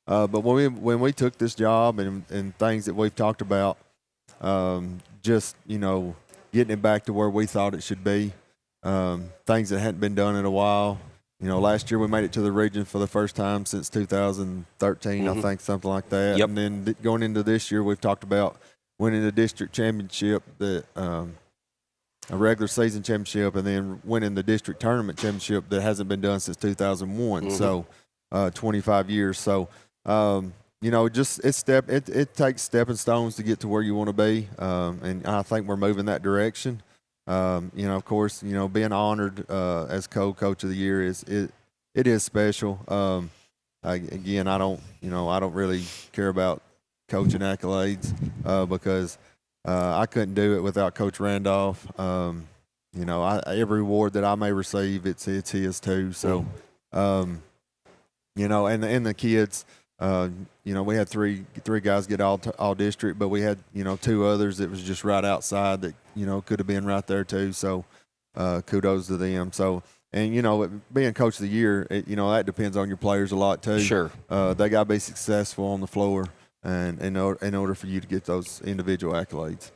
But when we took this job and things that we've talked about, just, getting it back to where we thought it should be, things that hadn't been done in a while. Last year we made it to the region for the first time since 2013, I think, something like that. Yep. And then going into this year, we've talked about winning the district championship, a regular season championship, and then winning the district tournament championship that hasn't been done since 2001. So 25 years. So, it takes stepping stones to get to where you want to be. And I think we're moving that direction. Of course, being honored as co-coach of the year it is special. I don't really care about coaching accolades because I couldn't do it without Coach Randolph. Every award that I may receive, it's his too. So, and the kids. We had three guys get all district, but we had, two others that was just right outside that, could have been right there too. So, kudos to them. So, and, being coach of the year, that depends on your players a lot too. Sure. They got to be successful on the floor and in order for you to get those individual accolades.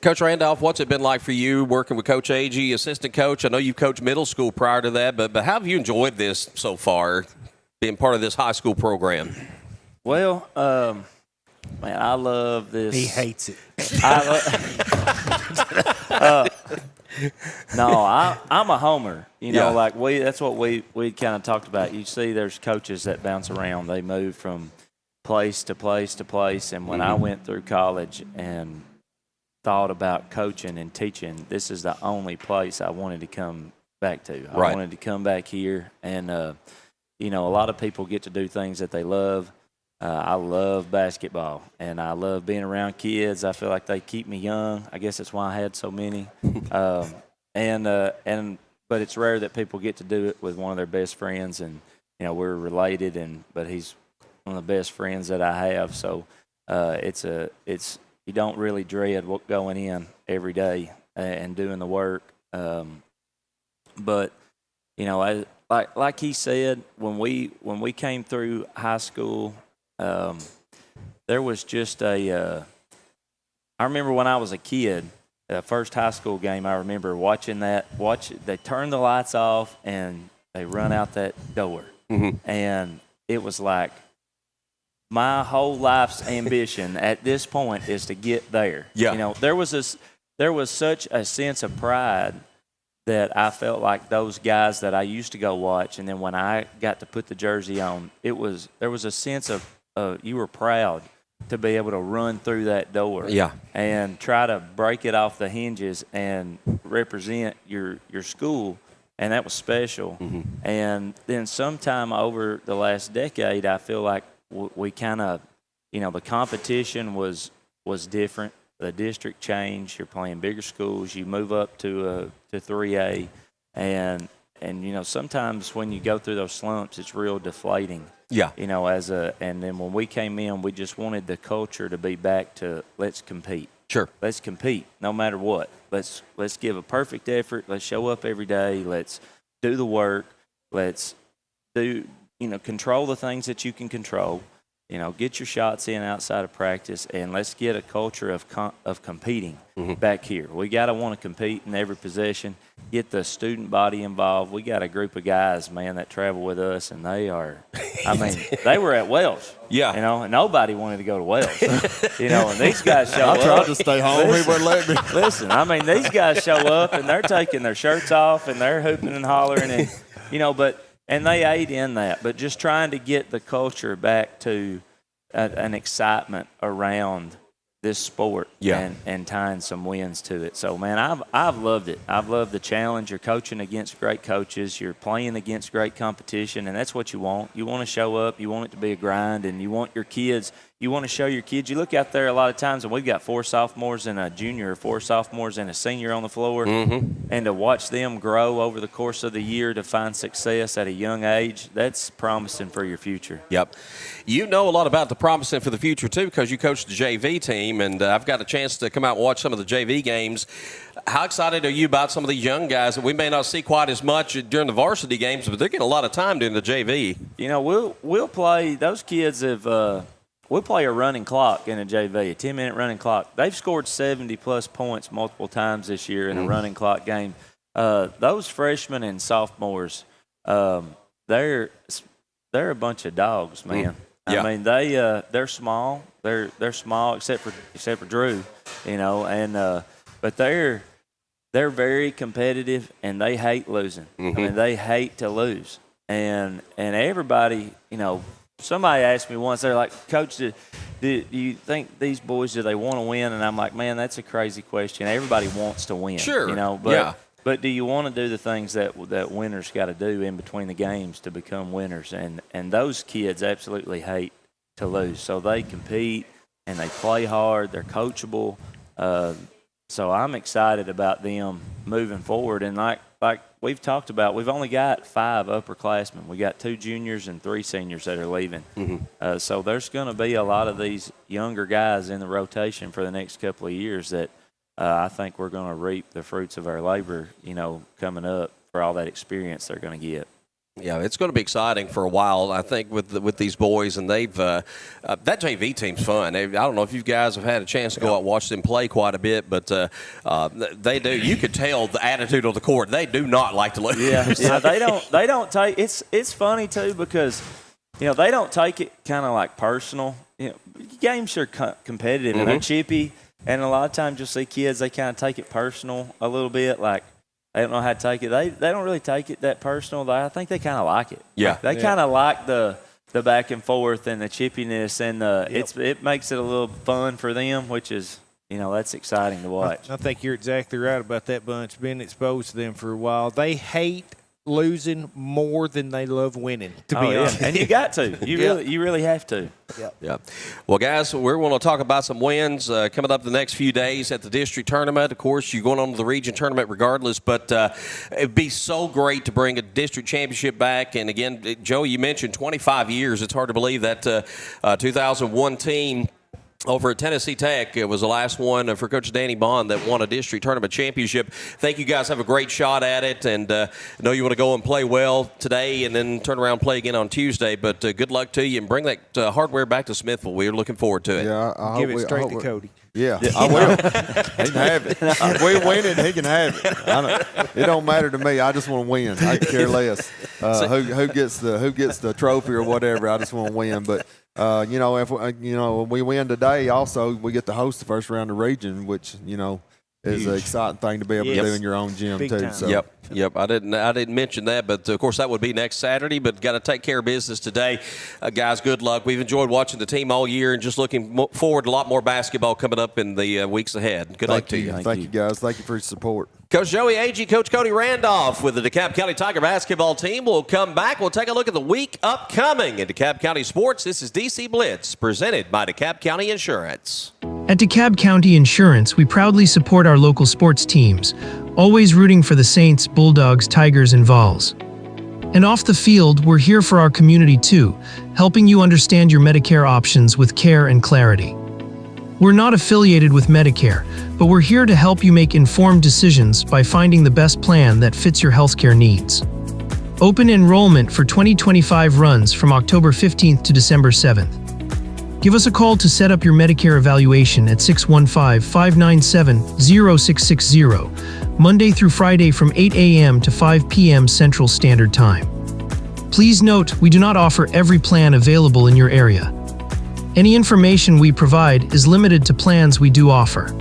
Coach Randolph, what's it been like for you working with Coach Agee, assistant coach? I know you coached middle school prior to that, but how have you enjoyed this so far, being part of this high school program? Well, man, I love this. He hates it. I'm a homer. Yeah. That's what we kind of talked about. You see, there's coaches that bounce around. They move from place to place to place. And when I went through college and thought about coaching and teaching, this is the only place I wanted to come back to. I wanted to come back here. And, a lot of people get to do things that they love. I love basketball, and I love being around kids. I feel like they keep me young. I guess that's why I had so many. But it's rare that people get to do it with one of their best friends, and we're related. But he's one of the best friends that I have. So you don't really dread going in every day and doing the work. But like he said, when we came through high school. There was just I remember when I was a kid, the first high school game, I remember watching they turn the lights off and they run out that door. And it was like my whole life's ambition at this point is to get there. Yeah. There was such a sense of pride that I felt like those guys that I used to go watch, and then when I got to put the jersey on, there was a sense of you were proud to be able to run through that door and try to break it off the hinges and represent your school, and that was special. And then sometime over the last decade, I feel like we kind of, the competition was different. The district changed. You're playing bigger schools. You move up to 3A, and sometimes when you go through those slumps, it's real deflating. Yeah. And then when we came in, we just wanted the culture to be back to let's compete. Sure. Let's compete no matter what. Let's give a perfect effort. Let's show up every day. Let's do the work. Let's do control the things that you can control. Get your shots in outside of practice, and let's get a culture of competing back here. We got to want to compete in every possession, get the student body involved. We got a group of guys, man, that travel with us, and they are, they were at Welsh. Yeah. And nobody wanted to go to Welsh. And these guys show up. I tried to stay home. He wouldn't let me. Listen, these guys show up, and they're taking their shirts off, and they're hooping and hollering, and, and they aid in that, but just trying to get the culture back to an excitement around this sport and tying some wins to it. So, man, I've loved it. I've loved the challenge. You're coaching against great coaches. You're playing against great competition, and that's what you want. You want to show up. You want it to be a grind, and you want your kids – you want to show your kids. You look out there a lot of times, and we've got 4 sophomores and a junior, 4 sophomores and a senior on the floor, and to watch them grow over the course of the year to find success at a young age, that's promising for your future. Yep. You know a lot about the promising for the future, too, because you coached the JV team, and I've got a chance to come out and watch some of the JV games. How excited are you about some of these young guys that we may not see quite as much during the varsity games, but they're getting a lot of time during the JV? We'll play – those kids have we'll play a running clock in a JV, a 10-minute running clock. They've scored 70-plus points multiple times this year in a running clock game. Those freshmen and sophomores, they're a bunch of dogs, man. They're small. They're small except for Drew, but they're very competitive and they hate losing. They hate to lose, and everybody, Somebody asked me once, they're like, Coach, do you think these boys, do they want to win? And I'm like, man, that's a crazy question. Everybody wants to win. Sure. But do you want to do the things that winners got to do in between the games to become winners? And those kids absolutely hate to lose. So they compete and they play hard. They're coachable. So I'm excited about them moving forward. And like we've talked about, we've only got 5 upperclassmen. We got 2 juniors and 3 seniors that are leaving. So there's going to be a lot of these younger guys in the rotation for the next couple of years that I think we're going to reap the fruits of our labor, coming up for all that experience they're going to get. Yeah, it's going to be exciting for a while, I think, with these boys, and they've that JV team's fun. I don't know if you guys have had a chance to go out and watch them play quite a bit, but they do. You could tell the attitude on the court. They do not like to lose. Yeah, they don't take. It's funny too because they don't take it kind of like personal. Games are competitive and they're chippy, and a lot of times you'll see kids they kind of take it personal a little bit, like. They don't know how to take it. They don't really take it that personal. I think they kind of like it. Yeah. They kind of like the back and forth and the chippiness, and it makes it a little fun for them, which is, that's exciting to watch. I think you're exactly right about that bunch. Being exposed to them for a while, they hate losing more than they love winning, to be honest. And you got to. You really have to. Yeah. Well, guys, we're going to talk about some wins coming up the next few days at the district tournament. Of course, you're going on to the region tournament regardless, but it'd be so great to bring a district championship back. And again, Joe, you mentioned 25 years. It's hard to believe that 2001 team over at Tennessee Tech, it was the last one for Coach Danny Bond that won a district tournament championship. Think you guys have a great shot at it, and I know you want to go and play well today and then turn around and play again on Tuesday, but good luck to you, and bring that hardware back to Smithville. We're looking forward to it. Yeah, I Give it straight to Cody. Yeah, I will. He can have it. If we win it, he can have it. It don't matter to me. I just want to win. I can care less who gets the trophy or whatever. I just want to win. But if we win today, also we get to host the first round of region, which is an exciting thing to be able to do in your own gym Big too. time. So. Yep. I didn't mention that, but of course that would be next Saturday. But got to take care of business today, guys. Good luck. We've enjoyed watching the team all year, and just looking forward to a lot more basketball coming up in the weeks ahead. Good luck to you. Thank you, guys. Thank you for your support. Coach Joey Agee, Coach Cody Randolph with the DeKalb County Tiger basketball team. We'll come back. We'll take a look at the week upcoming in DeKalb County Sports. This is DC Blitz, presented by DeKalb County Insurance. At DeKalb County Insurance, we proudly support our local sports teams, always rooting for the Saints, Bulldogs, Tigers, and Vols. And off the field, we're here for our community too, helping you understand your Medicare options with care and clarity. We're not affiliated with Medicare, but we're here to help you make informed decisions by finding the best plan that fits your healthcare needs. Open enrollment for 2025 runs from October 15th to December 7th. Give us a call to set up your Medicare evaluation at 615-597-0660, Monday through Friday from 8 a.m. to 5 p.m. Central Standard Time. Please note, we do not offer every plan available in your area. Any information we provide is limited to plans we do offer.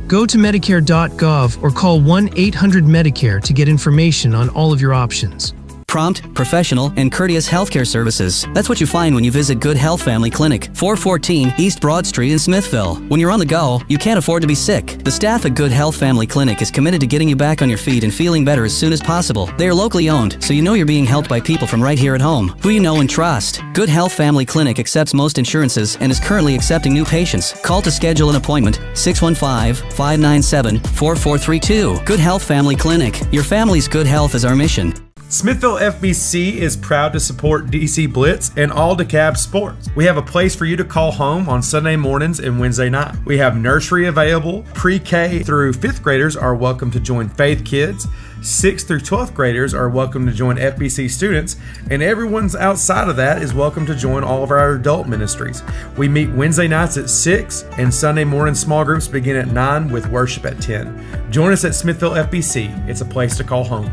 Go to Medicare.gov or call 1-800-MEDICARE to get information on all of your options. Prompt, professional, and courteous healthcare services. That's what you find when you visit Good Health Family Clinic, 414 East Broad Street in Smithville. When you're on the go, you can't afford to be sick. The staff at Good Health Family Clinic is committed to getting you back on your feet and feeling better as soon as possible. They are locally owned, so you know you're being helped by people from right here at home, who you know and trust. Good Health Family Clinic accepts most insurances and is currently accepting new patients. Call to schedule an appointment, 615-597-4432. Good Health Family Clinic. Your family's good health is our mission. Smithville FBC is proud to support DC Blitz and all DeKalb Sports. We have a place for you to call home on Sunday mornings and Wednesday night. We have nursery available. Pre-K through 5th graders are welcome to join Faith Kids. 6th through 12th graders are welcome to join FBC students, and everyone's outside of that is welcome to join all of our adult ministries. We meet Wednesday nights at 6, and Sunday morning small groups begin at 9 with worship at 10. Join us at Smithville FBC. It's a place to call home.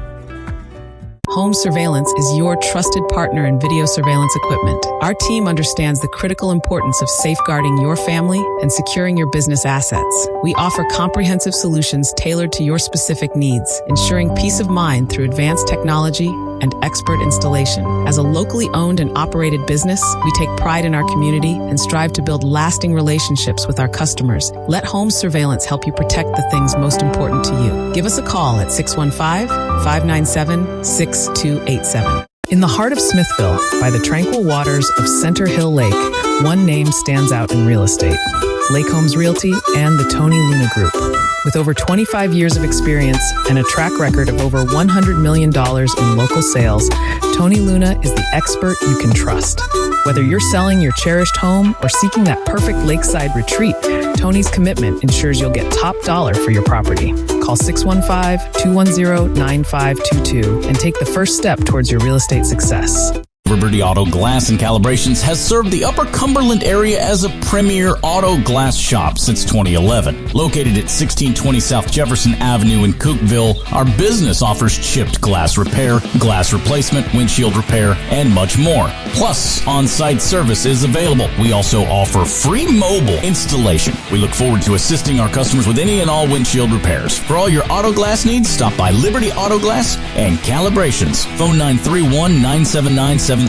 Home Surveillance is your trusted partner in video surveillance equipment. Our team understands the critical importance of safeguarding your family and securing your business assets. We offer comprehensive solutions tailored to your specific needs, ensuring peace of mind through advanced technology and expert installation. As a locally owned and operated business, we take pride in our community and strive to build lasting relationships with our customers. Let Home Surveillance help you protect the things most important to you. Give us a call at 615-597-6287. In the heart of Smithville, by the tranquil waters of Center Hill Lake, one name stands out in real estate: Lake Homes Realty and the Tony Luna Group. With over 25 years of experience and a track record of over $100 million in local sales, Tony Luna is the expert you can trust. Whether you're selling your cherished home or seeking that perfect lakeside retreat, Tony's commitment ensures you'll get top dollar for your property. Call 615-210-9522 and take the first step towards your real estate success. Liberty Auto Glass and Calibrations has served the Upper Cumberland area as a premier auto glass shop since 2011. Located at 1620 South Jefferson Avenue in Cookville, our business offers chipped glass repair, glass replacement, windshield repair, and much more. Plus, on-site service is available. We also offer free mobile installation. We look forward to assisting our customers with any and all windshield repairs. For all your auto glass needs, stop by Liberty Auto Glass and Calibrations. Phone 931-979-7339.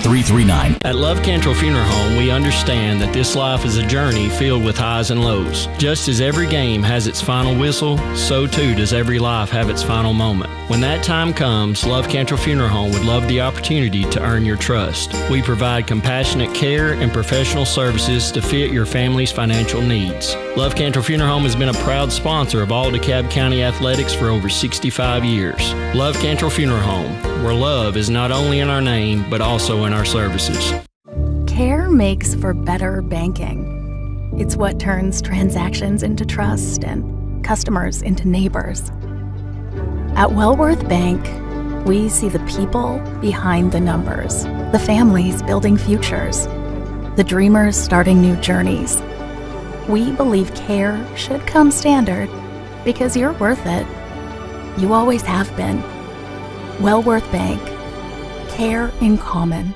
At Love Cantrell Funeral Home, we understand that this life is a journey filled with highs and lows. Just as every game has its final whistle, so too does every life have its final moment. When that time comes, Love Cantrell Funeral Home would love the opportunity to earn your trust. We provide compassionate care and professional services to fit your family's financial needs. Love Cantrell Funeral Home has been a proud sponsor of all DeKalb County athletics for over 65 years. Love Cantrell Funeral Home, where love is not only in our name, but also in our services. Care makes for better banking. It's what turns transactions into trust and customers into neighbors. At Wellworth Bank, we see the people behind the numbers, the families building futures, the dreamers starting new journeys. We believe care should come standard because you're worth it. You always have been. Wellworth Bank. Care in common.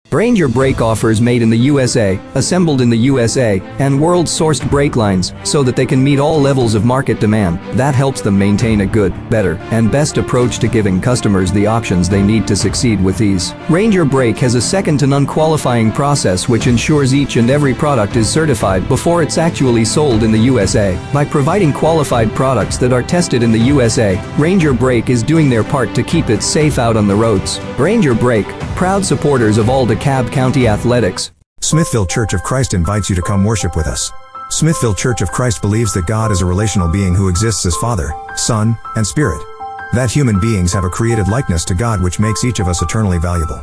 Brain your brake offers made in the USA, assembled in the USA, and world-sourced brake lines so that they can meet all levels of market demand. That helps them maintain a good, better, and best approach to giving customers the options they need to succeed with ease. Ranger Brake has a second-to-none qualifying process which ensures each and every product is certified before it's actually sold in the USA. By providing qualified products that are tested in the USA, Ranger Brake is doing their part to keep it safe out on the roads. Ranger Brake, proud supporters of all DeKalb County athletics. Smithville Church of Christ invites you to come worship with us. Smithville Church of Christ believes that God is a relational being who exists as Father, Son, and Spirit. That human beings have a created likeness to God which makes each of us eternally valuable.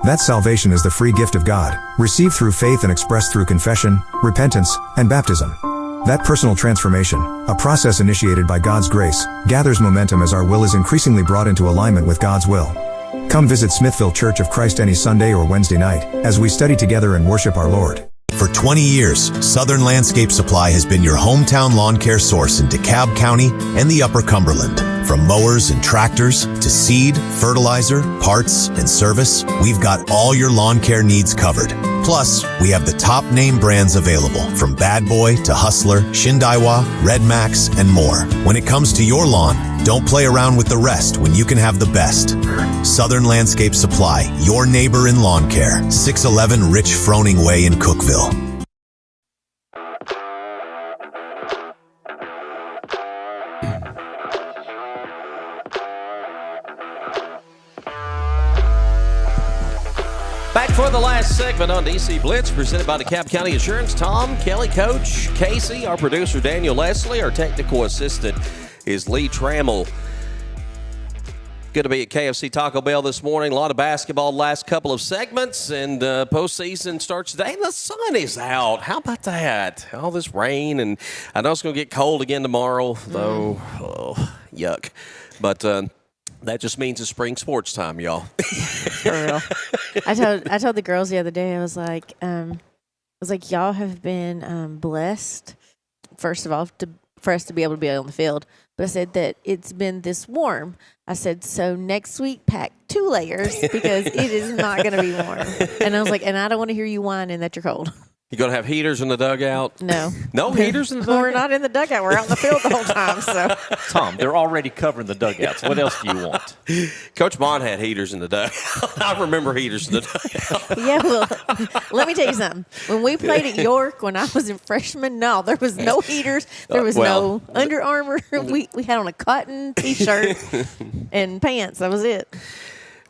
That salvation is the free gift of God, received through faith and expressed through confession, repentance, and baptism. That personal transformation, a process initiated by God's grace, gathers momentum as our will is increasingly brought into alignment with God's will. Come visit Smithville Church of Christ any Sunday or Wednesday night as we study together and worship our Lord. For 20 years, Southern Landscape Supply has been your hometown lawn care source in DeKalb County and the Upper Cumberland. From mowers and tractors to seed, fertilizer, parts, and service, we've got all your lawn care needs covered. Plus, we have the top name brands available, from Bad Boy to Hustler, Shindaiwa, Red Max, and more. When it comes to your lawn, don't play around with the rest when you can have the best. Southern Landscape Supply, your neighbor in lawn care. 611 Rich Froning Way in Cookeville. Back for the last segment on DC Blitz, presented by DeKalb County Insurance. Tom, Kelly, Coach, Casey, our producer, Daniel Leslie, our technical assistant is Lee Trammell. Good to be at KFC Taco Bell this morning. A lot of basketball the last couple of segments, and postseason starts today. The sun is out. How about that? All this rain, and I know it's going to get cold again tomorrow, though. Oh, yuck. But that just means it's spring sports time, y'all. For real. I told the girls the other day, I was like, y'all have been blessed, first of all, for us to be able to be on the field. But I said that it's been this warm. I said, so next week, pack 2 layers because it is not going to be warm. And I was like, and I don't want to hear you whining that you're cold. You going to have heaters in the dugout? No. No heaters in the dugout? We're not in the dugout. We're out in the field the whole time. So, Tom, they're already covering the dugouts. What else do you want? Coach Bond had heaters in the dugout. I remember heaters in the dugout. yeah, well, let me tell you something. When we played at York when I was a freshman, no, there was no heaters. There was no Under Armour. We had on a cotton T-shirt and pants. That was it.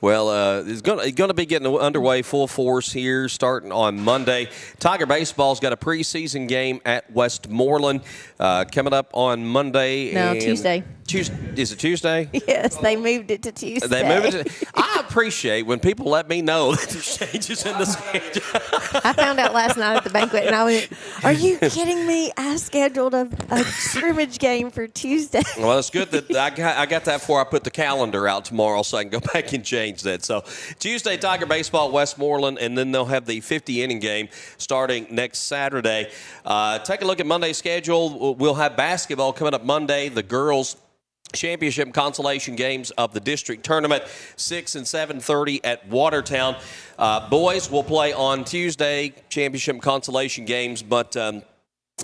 Well, it's going to be getting underway full force here starting on Monday. Tiger Baseball's got a preseason game at Westmoreland coming up on Monday. No, Tuesday. Is it Tuesday? Yes, they moved it to Tuesday. They moved it to, I appreciate when people let me know that there's changes in the schedule. I found out last night at the banquet, and I went, are you kidding me? I scheduled a scrimmage game for Tuesday. Well, it's good that I got that before I put the calendar out tomorrow so I can go back and change that. So Tuesday, Tiger Baseball at Westmoreland, and then they'll have the 50-inning game starting next Saturday. Take a look at Monday's schedule. We'll have basketball coming up Monday. The girls' championship consolation games of the district tournament, 6 and 7:30 at Watertown. Boys will play on Tuesday, championship consolation games, but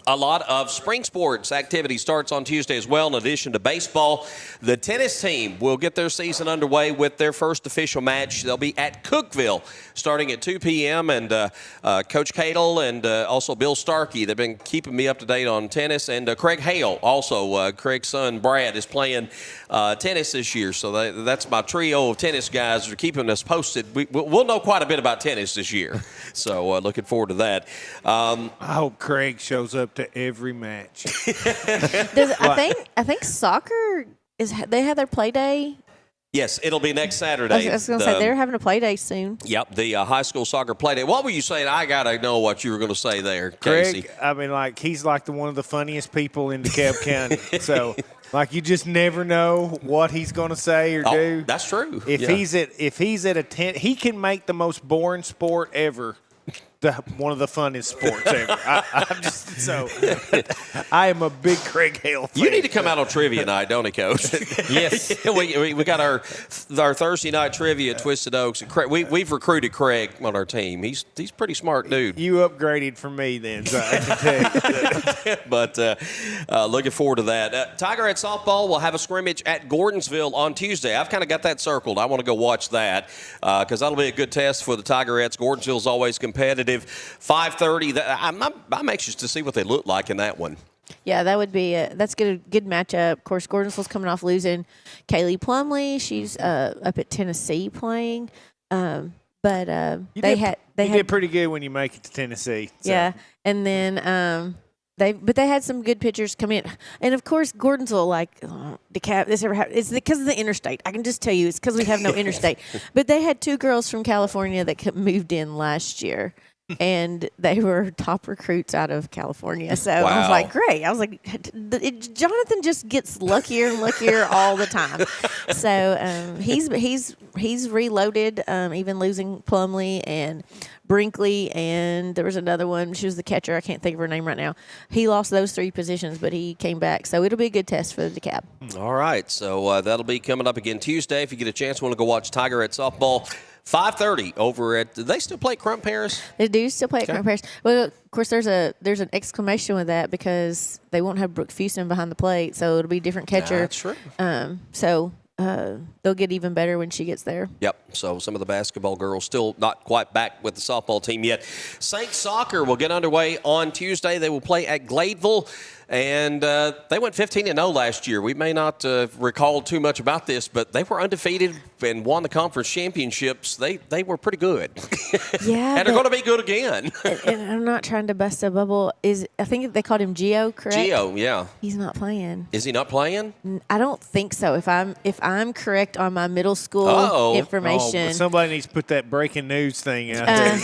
a lot of spring sports activity starts on Tuesday as well. In addition to baseball, the tennis team will get their season underway with their first official match. They'll be at Cookeville starting at 2 p.m. And Coach Cadle and also Bill Starkey, they've been keeping me up to date on tennis. And Craig Hale, also Craig's son Brad, is playing tennis this year. So that's my trio of tennis guys that are keeping us posted. We'll know quite a bit about tennis this year. So looking forward to that. I hope Craig shows up to every match. I think soccer they have their play day. Yes, it'll be next Saturday. I was going to say they're having a play day soon. Yep, the high school soccer play day. What were you saying? I got to know what you were going to say there, Casey. Craig, I mean, he's like one of the funniest people in DeKalb County. So, you just never know what he's going to say or do. That's true. If he's at a tent, he can make the most boring sport ever one of the funnest sports ever. I am a big Craig Hale fan. You need to come out on trivia night, don't he, Coach? Yes. we got our Thursday night trivia at Twisted Oaks. We've recruited Craig on our team. He's a pretty smart dude. You upgraded from me then, so I can tell you. But looking forward to that. Tigerette softball will have a scrimmage at Gordonsville on Tuesday. I've kind of got that circled. I want to go watch that because that'll be a good test for the Tigerettes. Gordonsville's always competitive. 5:30. I'm anxious to see what they look like in that one. Yeah, that would be that's good matchup. Of course, Gordonsville's coming off losing Kaylee Plumley. She's up at Tennessee playing. But they did pretty good when you make it to Tennessee. So. Yeah, and then they had some good pitchers come in, and of course Gordonsville DeKalb. It's because of the interstate. I can just tell you, it's because we have no interstate. But they had 2 girls from California that moved in last year. and they were top recruits out of California. So I was Wow. like, great. I was like, Jonathan just gets luckier and luckier all the time. So he's reloaded, even losing Plumlee and Brinkley, and there was another one. She was the catcher. I can't think of her name right now. He lost those 3 positions, but he came back. So it'll be a good test for the DeKalb. All right, so that'll be coming up again Tuesday. If you get a chance, want to go watch Tiger at softball, 5:30 over at. Do they still play Crump Paris? They do still play at Okay. Crump Paris. Well, of course, there's an exclamation with that because they won't have Brooke Fuson behind the plate, so it'll be a different catcher. That's true. So they'll get even better when she gets there. Yep. So some of the basketball girls still not quite back with the softball team yet. Saints soccer will get underway on Tuesday. They will play at Gladeville. And they went 15-0 last year. We may not recall too much about this, but they were undefeated and won the conference championships. They were pretty good. Yeah, and they're going to be good again. and I'm not trying to bust a bubble. I think they called him Gio, correct? Gio, yeah. He's not playing. Is he not playing? I don't think so. If I'm correct on my middle school information. Oh, somebody needs to put that breaking news thing out there.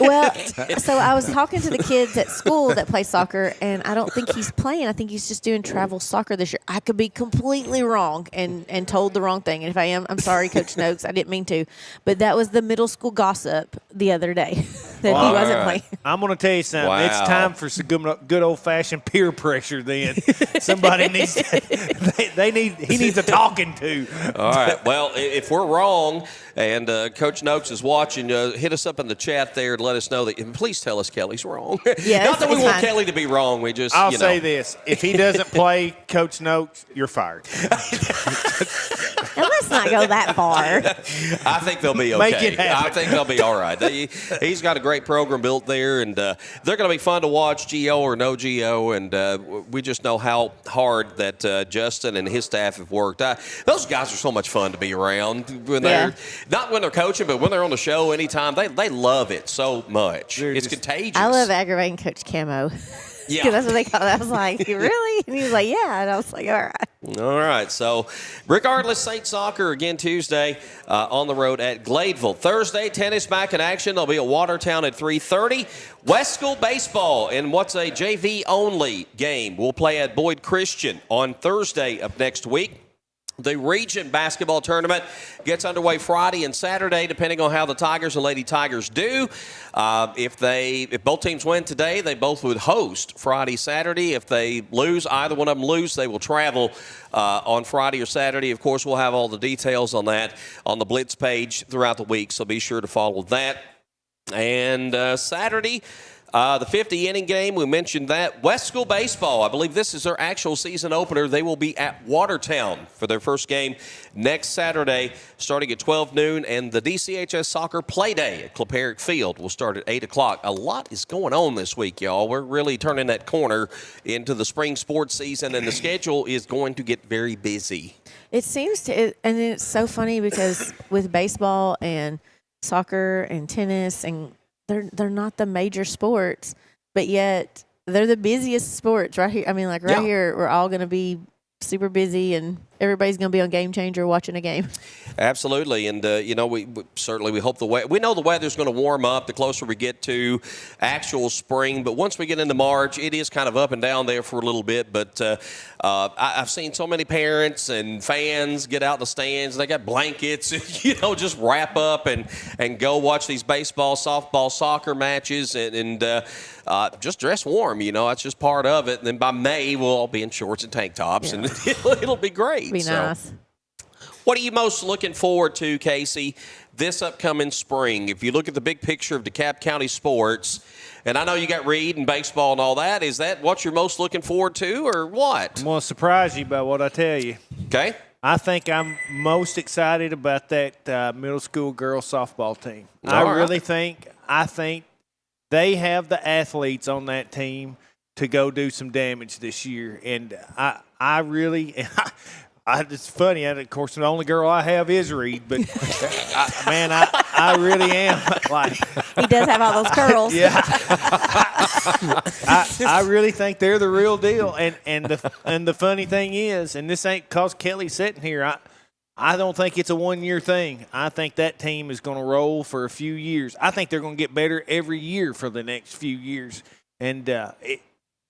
Well, so I was talking to the kids at school that play soccer, and I don't think he's playing. I think he's just doing travel soccer this year. I could be completely wrong and told the wrong thing. And if I am, I'm sorry, Coach Noakes. I didn't mean to. But that was the middle school gossip the other day that he wasn't playing. I'm going to tell you something. Wow. It's time for some good old-fashioned peer pressure then. Somebody needs he needs a talking to. All right. Well, if we're wrong and Coach Noakes is watching, hit us up in the chat there and let us know that. And please tell us Kelly's wrong. Yeah, not that we it's want fine. Kelly to be wrong. We just I'll say this. If he doesn't play, Coach Noakes, you're fired. Now, let's not go that far. I think they'll be okay. Make it happen. I think they'll be all right. He's got a great program built there, and they're going to be fun to watch, Gio or no Gio, and we just know how hard that Justin and his staff have worked. Those guys are so much fun to be around when they're not when they're coaching, but when they're on the show anytime. They love it so much. It's contagious. I love aggravating Coach Camo. Yeah. That's what they call it. I was like, really? And he was like, yeah. And I was like, all right. All right. So, regardless, Saints soccer again Tuesday on the road at Gladeville. Thursday, tennis back in action. They'll be at Watertown at 3:30. West School baseball in what's a JV-only game. We'll play at Boyd Christian on Thursday of next week. The region basketball tournament gets underway Friday and Saturday, depending on how the Tigers and Lady Tigers do. If both teams win today, they both would host Friday, Saturday. If they lose, either one of them lose, they will travel on Friday or Saturday. Of course, we'll have all the details on that on the Blitz page throughout the week, so be sure to follow that. And Saturday, the 50-inning game, we mentioned that. West School baseball, I believe this is their actual season opener. They will be at Watertown for their first game next Saturday, starting at 12 noon. And the DCHS soccer play day at Claperic Field will start at 8 o'clock. A lot is going on this week, y'all. We're really turning that corner into the spring sports season, and the schedule is going to get very busy. It seems to, and it's so funny because with baseball and soccer and tennis, and they're not the major sports, but yet they're the busiest sports right here. I mean, like here, we're all going to be super busy, and everybody's going to be on Game Changer watching a game. Absolutely, and we certainly hope we know the weather's going to warm up the closer we get to actual spring. But once we get into March, it is kind of up and down there for a little bit. But I've seen so many parents and fans get out in the stands. They got blankets, just wrap up and go watch these baseball, softball, soccer matches, and just dress warm. That's just part of it. And then by May, we'll all be in shorts and tank tops, and it'll be great. Be nice. What are you most looking forward to, Casey, this upcoming spring? If you look at the big picture of DeKalb County Sports, and I know you got Reed and baseball and all that, is that what you're most looking forward to, or what? I'm going to surprise you by what I tell you. Okay. I think I'm most excited about that middle school girls softball team. I think they have the athletes on that team to go do some damage this year, and I really it's funny. Of course, the only girl I have is Reed, but I really am like. He does have all those curls. Yeah, I really think they're the real deal. And the funny thing is, and this ain't because Kelly's sitting here. I don't think it's a one-year thing. I think that team is going to roll for a few years. I think they're going to get better every year for the next few years. And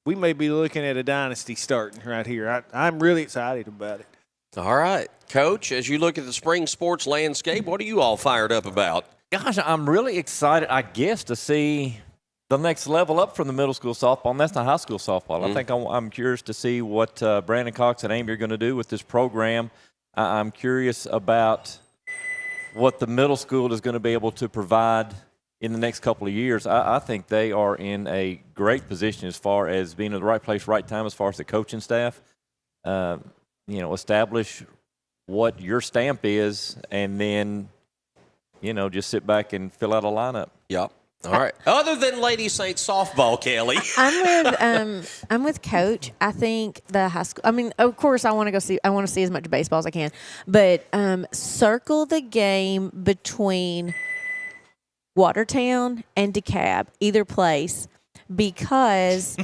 we may be looking at a dynasty starting right here. I'm really excited about it. All right. Coach, as you look at the spring sports landscape, what are you all fired up about? Gosh, I'm really excited, I guess, to see the next level up from the middle school softball, and that's not high school softball. I think I'm curious to see what Brandon Cox and Amy are going to do with this program. I'm curious about what the middle school is going to be able to provide in the next couple of years. I think they are in a great position as far as being in the right place, right time, as far as the coaching staff. Establish what your stamp is, and then, just sit back and fill out a lineup. Yep. All right. Other than Lady Saints softball, Kelly. I'm with Coach. I think the high school. I mean, of course, I want to see as much baseball as I can, but circle the game between Watertown and DeKalb, either place, because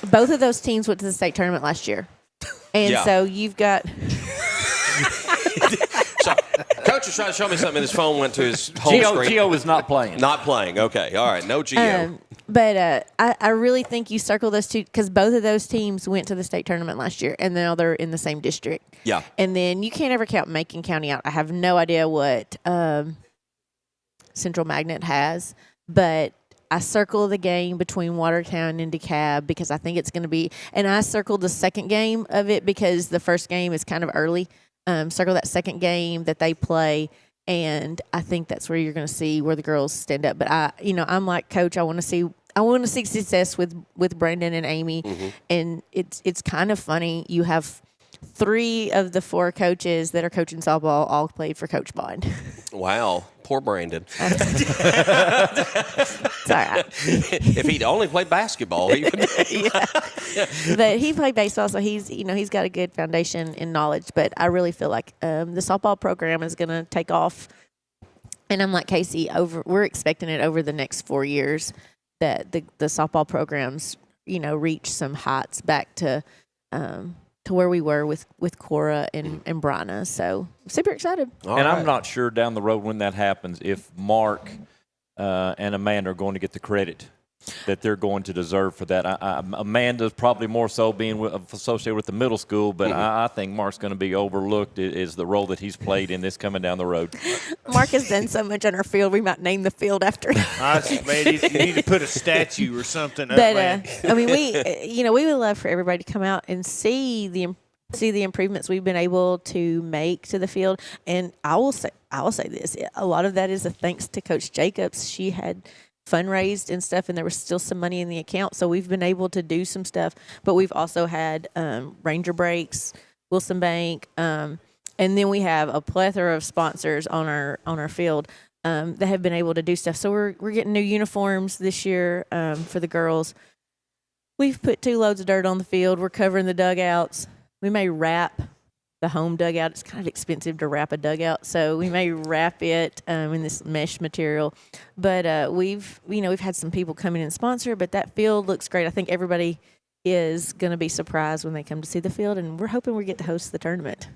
both of those teams went to the state tournament last year, and so you've got. So, Coach is trying to show me something. His phone went to his home screen. Geo is not playing. Not playing. Okay. All right. No Geo. But I really think you circle those two because both of those teams went to the state tournament last year, and now they're in the same district. Yeah. And then you can't ever count Macon County out. I have no idea what Central Magnet has, but I circle the game between Watertown and DeKalb because I think it's going to be – and I circled the second game of it because the first game is kind of early. Circle that second game that they play, and I think that's where you're going to see where the girls stand up. But I'm like Coach. I want to see success with Brandon and Amy, and it's kind of funny. You have 3 of the 4 coaches that are coaching softball all played for Coach Bond. Wow. Poor Brandon. Sorry. If he'd only played basketball, he would. But he played baseball, so he's got a good foundation in knowledge. But I really feel like the softball program is going to take off. And I'm like Casey, we're expecting it over the next 4 years that the softball programs, reach some heights back to where we were with Cora and Bryna. So super excited. I'm not sure down the road when that happens if Mark and Amanda are going to get the credit that they're going to deserve for that. Amanda's probably more so being associated with the middle school, but I think Mark's going to be overlooked is the role that he's played in this coming down the road. Mark has done so much on our field, we might name the field after him. Man, you need to put a statue or something up, But, man. we would love for everybody to come out and see the improvements we've been able to make to the field. And I will say this, a lot of that is a thanks to Coach Jacobs. She had fundraised and stuff, and there was still some money in the account, so we've been able to do some stuff. But we've also had Ranger Breaks, Wilson Bank, and then we have a plethora of sponsors on our field that have been able to do stuff. So we're getting new uniforms this year for the girls. We've put 2 loads of dirt on the field. We're covering the dugouts. We may wrap the home dugout. It's kind of expensive to wrap a dugout, so we may wrap it in this mesh material. But we've had some people come in and sponsor, but that field looks great. I think everybody is going to be surprised when they come to see the field, and we're hoping we get to host the tournament.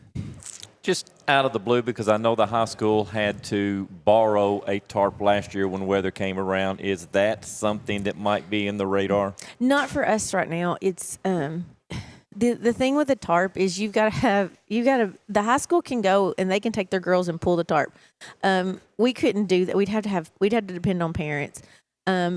Just out of the blue, because I know the high school had to borrow a tarp last year when weather came around. Is that something that might be in the radar? Not for us right now. It's the thing with the tarp is the high school can go and they can take their girls and pull the tarp. We couldn't do that. We'd have to depend on parents.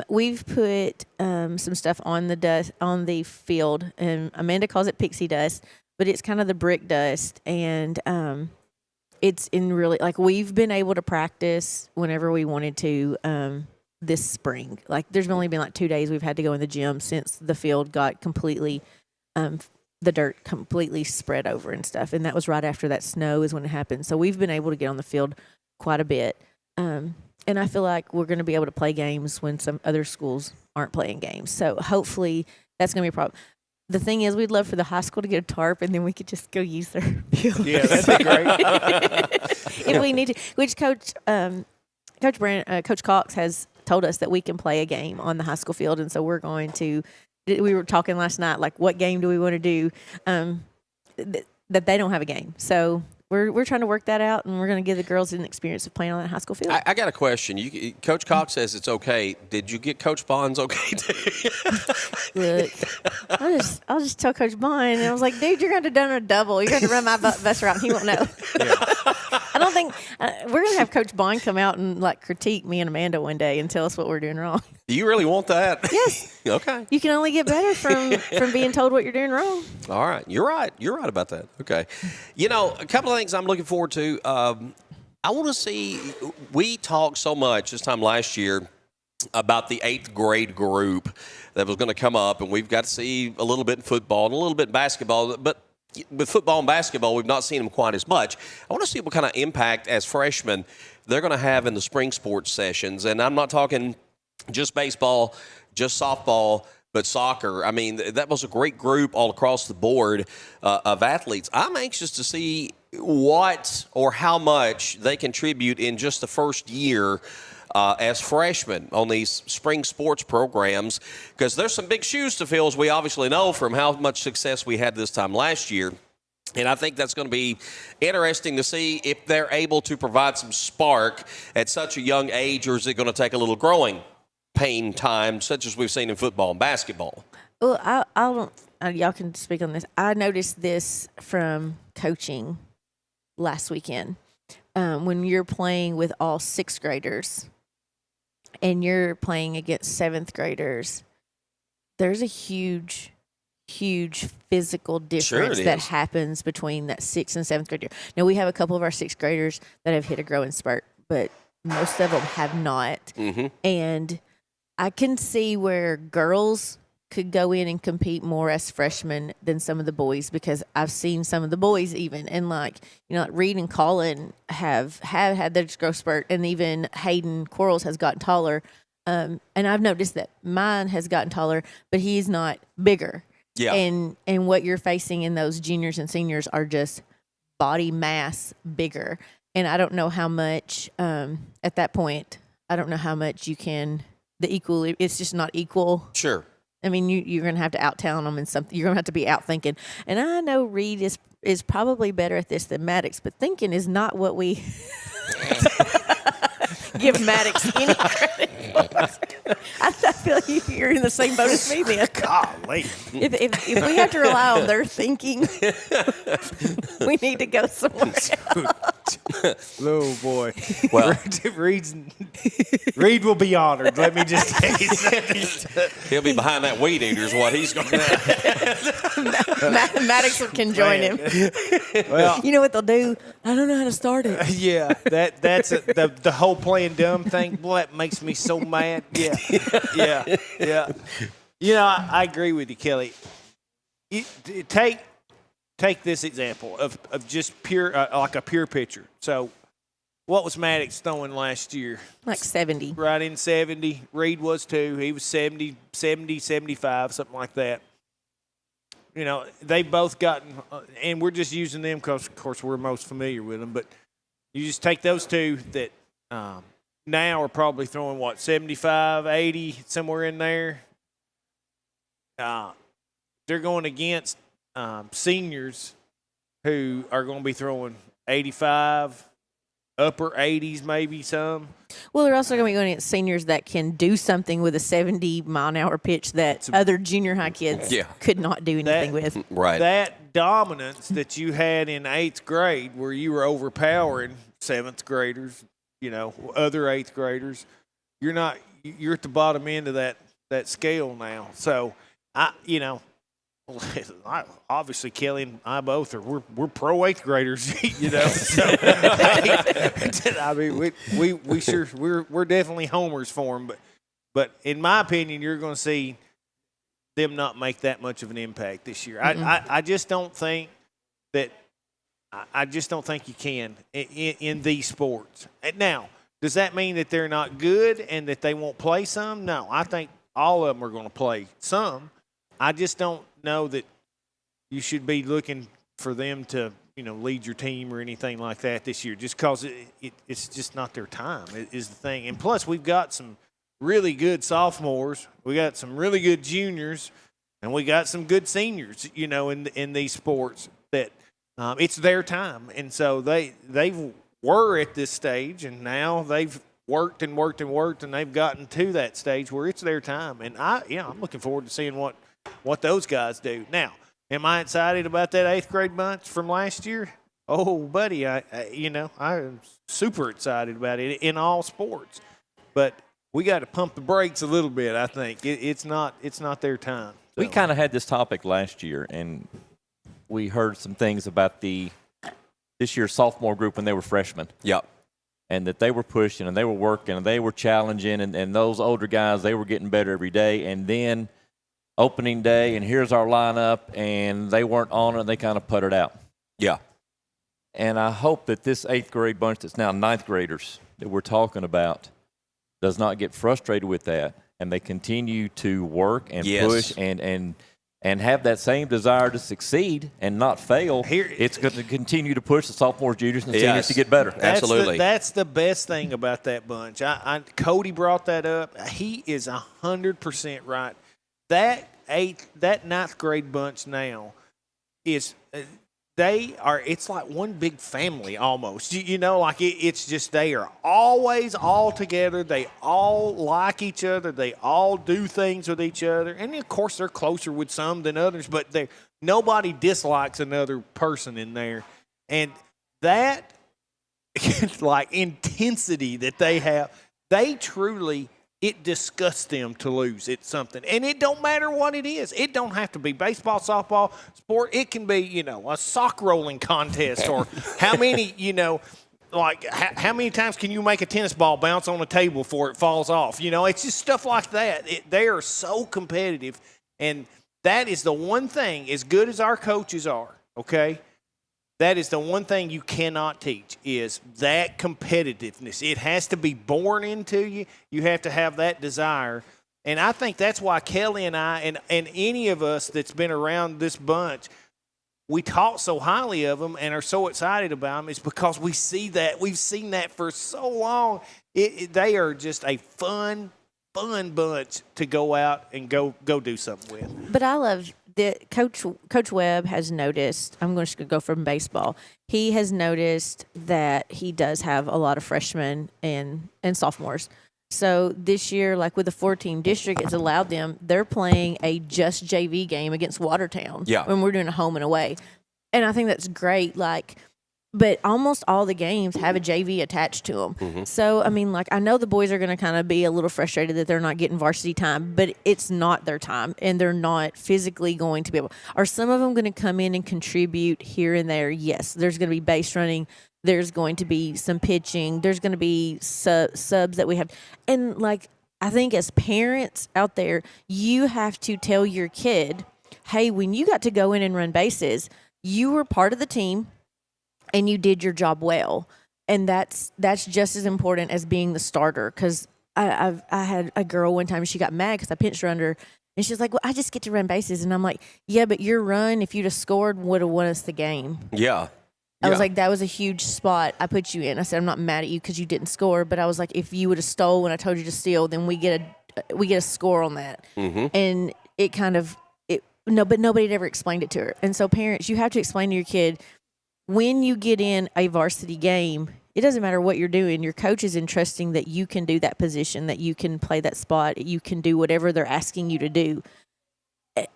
We've put some stuff on the field, and Amanda calls it pixie dust, but it's kind of the brick dust, and it's in really, like, we've been able to practice whenever we wanted to this spring. Like, there's only been like 2 days we've had to go in the gym since the field got completely the dirt completely spread over and stuff, and that was right after that snow is when it happened. So we've been able to get on the field quite a bit, and I feel like we're going to be able to play games when some other schools aren't playing games. So hopefully that's going to be a problem. The thing is, we'd love for the high school to get a tarp, and then we could just go use their field. Yeah, that'd be great. If we need to, which Coach Cox has told us that we can play a game on the high school field, and so we're going to. We were talking last night, like, what game do we want to do? that they don't have a game. So we're trying to work that out, and we're going to give the girls an experience of playing on that high school field. I got a question. Coach Cox says it's okay. Did you get Coach Bond's okay too? Look, I'll just tell Coach Bond, and I was like, dude, you're going to have done a double. You're going to run my bus route. He won't know. I don't think we're going to have Coach Bond come out and like critique me and Amanda one day and tell us what we're doing wrong. Do you really want that? Yes. Okay. You can only get better from being told what you're doing wrong. All right. You're right. You're right about that. Okay. A couple of things I'm looking forward to. I want to see, we talked so much this time last year about the 8th grade group that was going to come up, and we've got to see a little bit in football and a little bit in basketball, but with football and basketball, we've not seen them quite as much. I want to see what kind of impact as freshmen they're going to have in the spring sports sessions, and I'm not talking just baseball, just softball, but soccer. I mean, that was a great group all across the board of athletes. I'm anxious to see what or how much they contribute in just the first year as freshmen on these spring sports programs, because there's some big shoes to fill, as we obviously know from how much success we had this time last year. And I think that's going to be interesting to see if they're able to provide some spark at such a young age, or is it going to take a little growing pain time, such as we've seen in football and basketball? Well, I don't. Y'all can speak on this. I noticed this from coaching last weekend. When you're playing with all 6th graders and you're playing against 7th graders, there's a huge physical difference that happens between that 6th and 7th grader. Now, we have a couple of our 6th graders that have hit a growing spurt, but most of them have not. Mm-hmm. And I can see where girls could go in and compete more as freshmen than some of the boys, because I've seen some of the boys even, and like Reed and Colin have had their growth spurt, and even Hayden Quarles has gotten taller. And I've noticed that mine has gotten taller, but he's not bigger. Yeah. And what you're facing in those juniors and seniors are just body mass bigger. And I don't know how much at that point. I don't know how much you can. It's just not equal. Sure. I mean, you're going to have to out-talent them and something. You're going to have to be out-thinking. And I know Reed is probably better at this than Maddox, but thinking is not what we give Maddox any credit for. I feel like you're in the same boat as me then. Golly. If we have to rely on their thinking, we need to go somewhere else. Oh, boy. Well, Reed will be honored. Let me just tell you something. He'll be behind that weed eater is what he's going to Maddox can join him. Well, you know what they'll do? I don't know how to start it. Yeah, that's the whole playing dumb thing. Boy, that makes me so mad. Yeah. I agree with you, Kelly. Take this example of just pure like a pure pitcher. So, what was Maddox throwing last year? Like 70. Right in 70. Reed was too. He was 70, 75, something like that. They've both gotten, and we're just using them because, of course, we're most familiar with them. But you just take those two that now are probably throwing, 75, 80, somewhere in there. They're going against seniors who are going to be throwing 85, upper 80s, maybe some. Well, they're also going to be going against seniors that can do something with a 70-mile-an-hour pitch that other junior high kids could not do anything with. Right. That dominance that you had in 8th grade, where you were overpowering 7th graders, other 8th graders, you're at the bottom end of that scale now. So obviously Kelly and I both we're pro 8th graders, So I mean, we're definitely homers for them, but in my opinion, you're going to see them not make that much of an impact this year. I just don't think that. I just don't think you can in these sports. And now, does that mean that they're not good and that they won't play some? No, I think all of them are going to play some. I just don't know that you should be looking for them to, lead your team or anything like that this year, just because it's just not their time is the thing. And plus, we've got some really good sophomores. We got some really good juniors, and we got some good seniors, in these sports that it's their time. And so they were at this stage, and now they've worked and worked and worked, and they've gotten to that stage where it's their time. And I'm looking forward to seeing what those guys do. Now, am I excited about that 8th grade bunch from last year? Oh, buddy, I'm super excited about it in all sports. But we got to pump the brakes a little bit, I think. It's not their time. So. We kind of had this topic last year, and we heard some things about this year's sophomore group when they were freshmen. Yep. And that they were pushing and they were working and they were challenging, and those older guys, they were getting better every day. And then opening day, and here's our lineup, and they weren't on it, and they kind of puttered out. Yeah. And I hope that this 8th grade bunch that's now 9th graders that we're talking about does not get frustrated with that, and they continue to work and push and have that same desire to succeed and not fail. It's going to continue to push the sophomores, juniors, and seniors to get better. Absolutely. That's the best thing about that bunch. Cody brought that up. He is 100% right. That 9th grade bunch now is it's like one big family almost. It's just they are always all together. They all like each other. They all do things with each other. And, of course, they're closer with some than others, but nobody dislikes another person in there. And that, like, intensity that they have, they truly – it disgusts them to lose at something. And it don't matter what it is. It don't have to be baseball, softball, sport. It can be, a sock rolling contest or how many, how many times can you make a tennis ball bounce on a table before it falls off? It's just stuff like that. They are so competitive. And that is the one thing, as good as our coaches are, okay, that is the one thing you cannot teach is that competitiveness. It has to be born into you. You have to have that desire. And I think that's why Kelly and I and any of us that's been around this bunch, we talk so highly of them and are so excited about them is because we see that. We've seen that for so long. They are just a fun bunch to go out and go do something with. But I love that Coach Webb has noticed, I'm going to go from baseball. He has noticed that he does have a lot of freshmen and sophomores. So this year, like with the 14 district, it's allowed them, they're playing a just JV game against Watertown when we're doing a home and away. And I think that's great. But almost all the games have a JV attached to them. Mm-hmm. So, I know the boys are going to kind of be a little frustrated that they're not getting varsity time, but it's not their time, and they're not physically going to be able. Are some of them going to come in and contribute here and there? Yes. There's going to be base running. There's going to be some pitching. There's going to be subs that we have. And, I think as parents out there, you have to tell your kid, hey, when you got to go in and run bases, you were part of the team, and you did your job well. And that's just as important as being the starter. Because I had a girl one time, she got mad because I pinched her under, and she's like, well, I just get to run bases. And I'm like, yeah, but your run, if you'd have scored, would have won us the game. Yeah. I was like, that was a huge spot I put you in. I said, I'm not mad at you because you didn't score. But I was like, if you would have stole when I told you to steal, then we get a score on that. Mm-hmm. And it kind of, but nobody had ever explained it to her. And so parents, you have to explain to your kid, when you get in a varsity game, it doesn't matter what you're doing. Your coach is entrusting that you can do that position, that you can play that spot, you can do whatever they're asking you to do.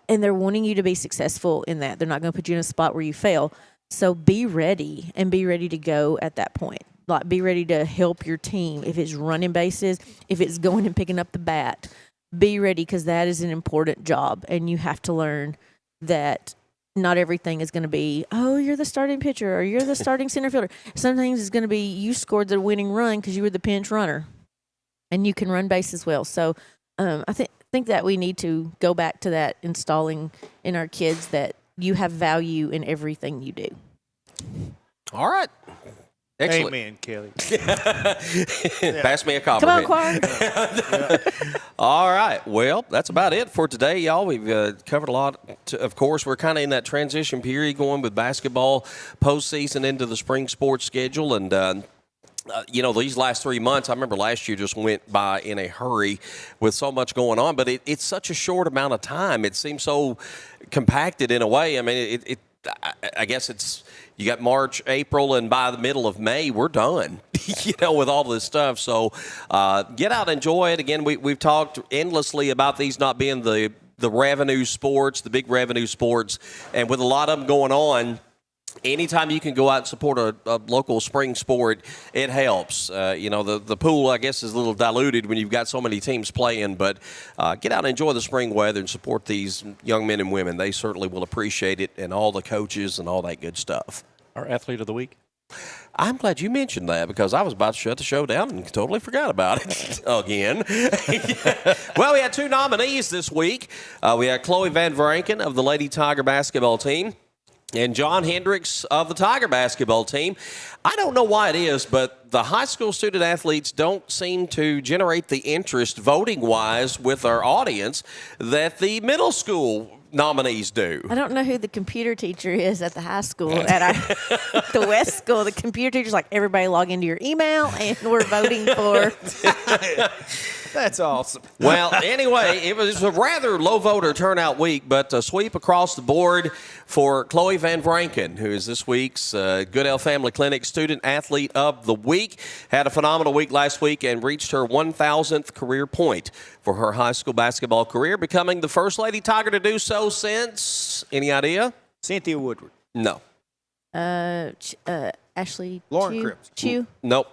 And they're wanting you to be successful in that. They're not going to put you in a spot where you fail. So be ready and be ready to go at that point. Be ready to help your team. If it's running bases, if it's going and picking up the bat, be ready because that is an important job. And you have to learn that not everything is going to be, oh, you're the starting pitcher or you're the starting center fielder. Sometimes it's going to be you scored the winning run because you were the pinch runner and you can run bases well. So I think that we need to go back to that, installing in our kids that you have value in everything you do. All right. Excellent. Amen, Kelly. Pass me a compliment. Come on, choir. All right. Well, that's about it for today, y'all. We've covered a lot. Of course, we're kind of in that transition period going with basketball postseason into the spring sports schedule. And, these last 3 months, I remember last year just went by in a hurry with so much going on. But it's such a short amount of time. It seems so compacted in a way. I mean, I guess it's, You got March, April, and by the middle of May, we're done, with all this stuff. So get out and enjoy it. Again, we've talked endlessly about these not being the revenue sports, the big revenue sports. And with a lot of them going on, anytime you can go out and support a local spring sport, it helps. The pool, I guess, is a little diluted when you've got so many teams playing, but get out and enjoy the spring weather and support these young men and women. They certainly will appreciate it, and all the coaches and all that good stuff. Our athlete of the week? I'm glad you mentioned that because I was about to shut the show down and totally forgot about it again. Well, we had 2 nominees this week. We had Chloe VanVranken of the Lady Tiger basketball team and John Hendricks of the Tiger basketball team. I don't know why it is, but the high school student athletes don't seem to generate the interest voting-wise with our audience that the middle school nominees do. I don't know who the computer teacher is at the high school. At the West School, the computer teacher's like, everybody log into your email, and we're voting for. That's awesome. Well, anyway, it was a rather low voter turnout week, but a sweep across the board for Chloe VanVranken, who is this week's Goodell Family Clinic Student Athlete of the Week. Had a phenomenal week last week and reached her 1,000th career point for her high school basketball career, becoming the first Lady Tiger to do so since, any idea? Cynthia Woodward. No. Ashley Lauren Cripps. Chew? Nope.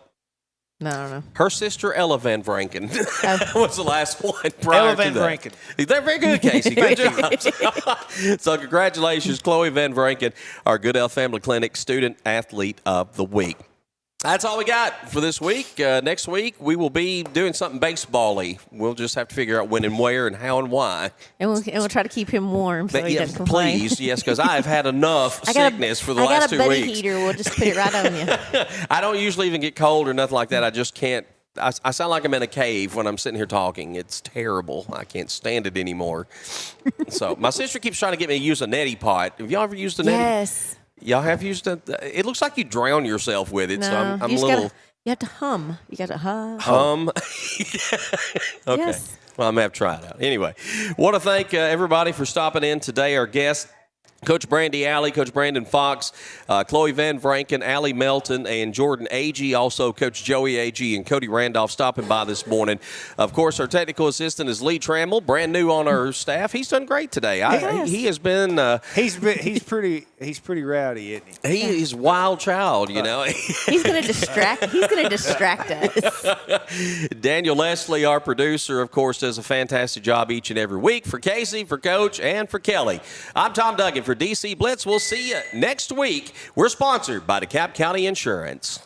No, I don't know. Her sister, Ella VanVranken, was the last one prior Ella to that. VanVranken. They're very good, Casey. Good job. So congratulations, Chloe VanVranken, our Goodell Family Clinic Student Athlete of the Week. That's all we got for this week. Next week, we will be doing something baseball-y. We'll just have to figure out when and where and how and why. And we'll try to keep him warm so he doesn't complain. Please, yes, because I've had enough sickness for the last 2 weeks. I got a buddy heater. We'll just put it right on you. I don't usually even get cold or nothing like that. I just can't. I sound like I'm in a cave when I'm sitting here talking. It's terrible. I can't stand it anymore. So my sister keeps trying to get me to use a neti pot. Have y'all ever used a neti? Yes. Y'all have used it? It looks like you drown yourself with it, No, so I'm a you little... You have to hum. You got to hum. Hum? Okay. Yes. Well, I'm going to have to try it out. Anyway, want to thank everybody for stopping in today. Our guests, Coach Brandy, Allie, Coach Brandon Fox, Chloe VanVranken, Allie Melton, and Jordyn Agee. Also, Coach Joey Agee and Cody Randolph stopping by this morning. Of course, our technical assistant is Lee Trammell, brand new on our staff. He's done great today. He has been. He's pretty rowdy, isn't he? He's a wild child, you know. He's going to distract us. Daniel Leslie, our producer, of course, does a fantastic job each and every week. For Casey, for Coach, and for Kelly, I'm Tom Duggan for DC Blitz. We'll see you next week. We're sponsored by DeKalb County Insurance.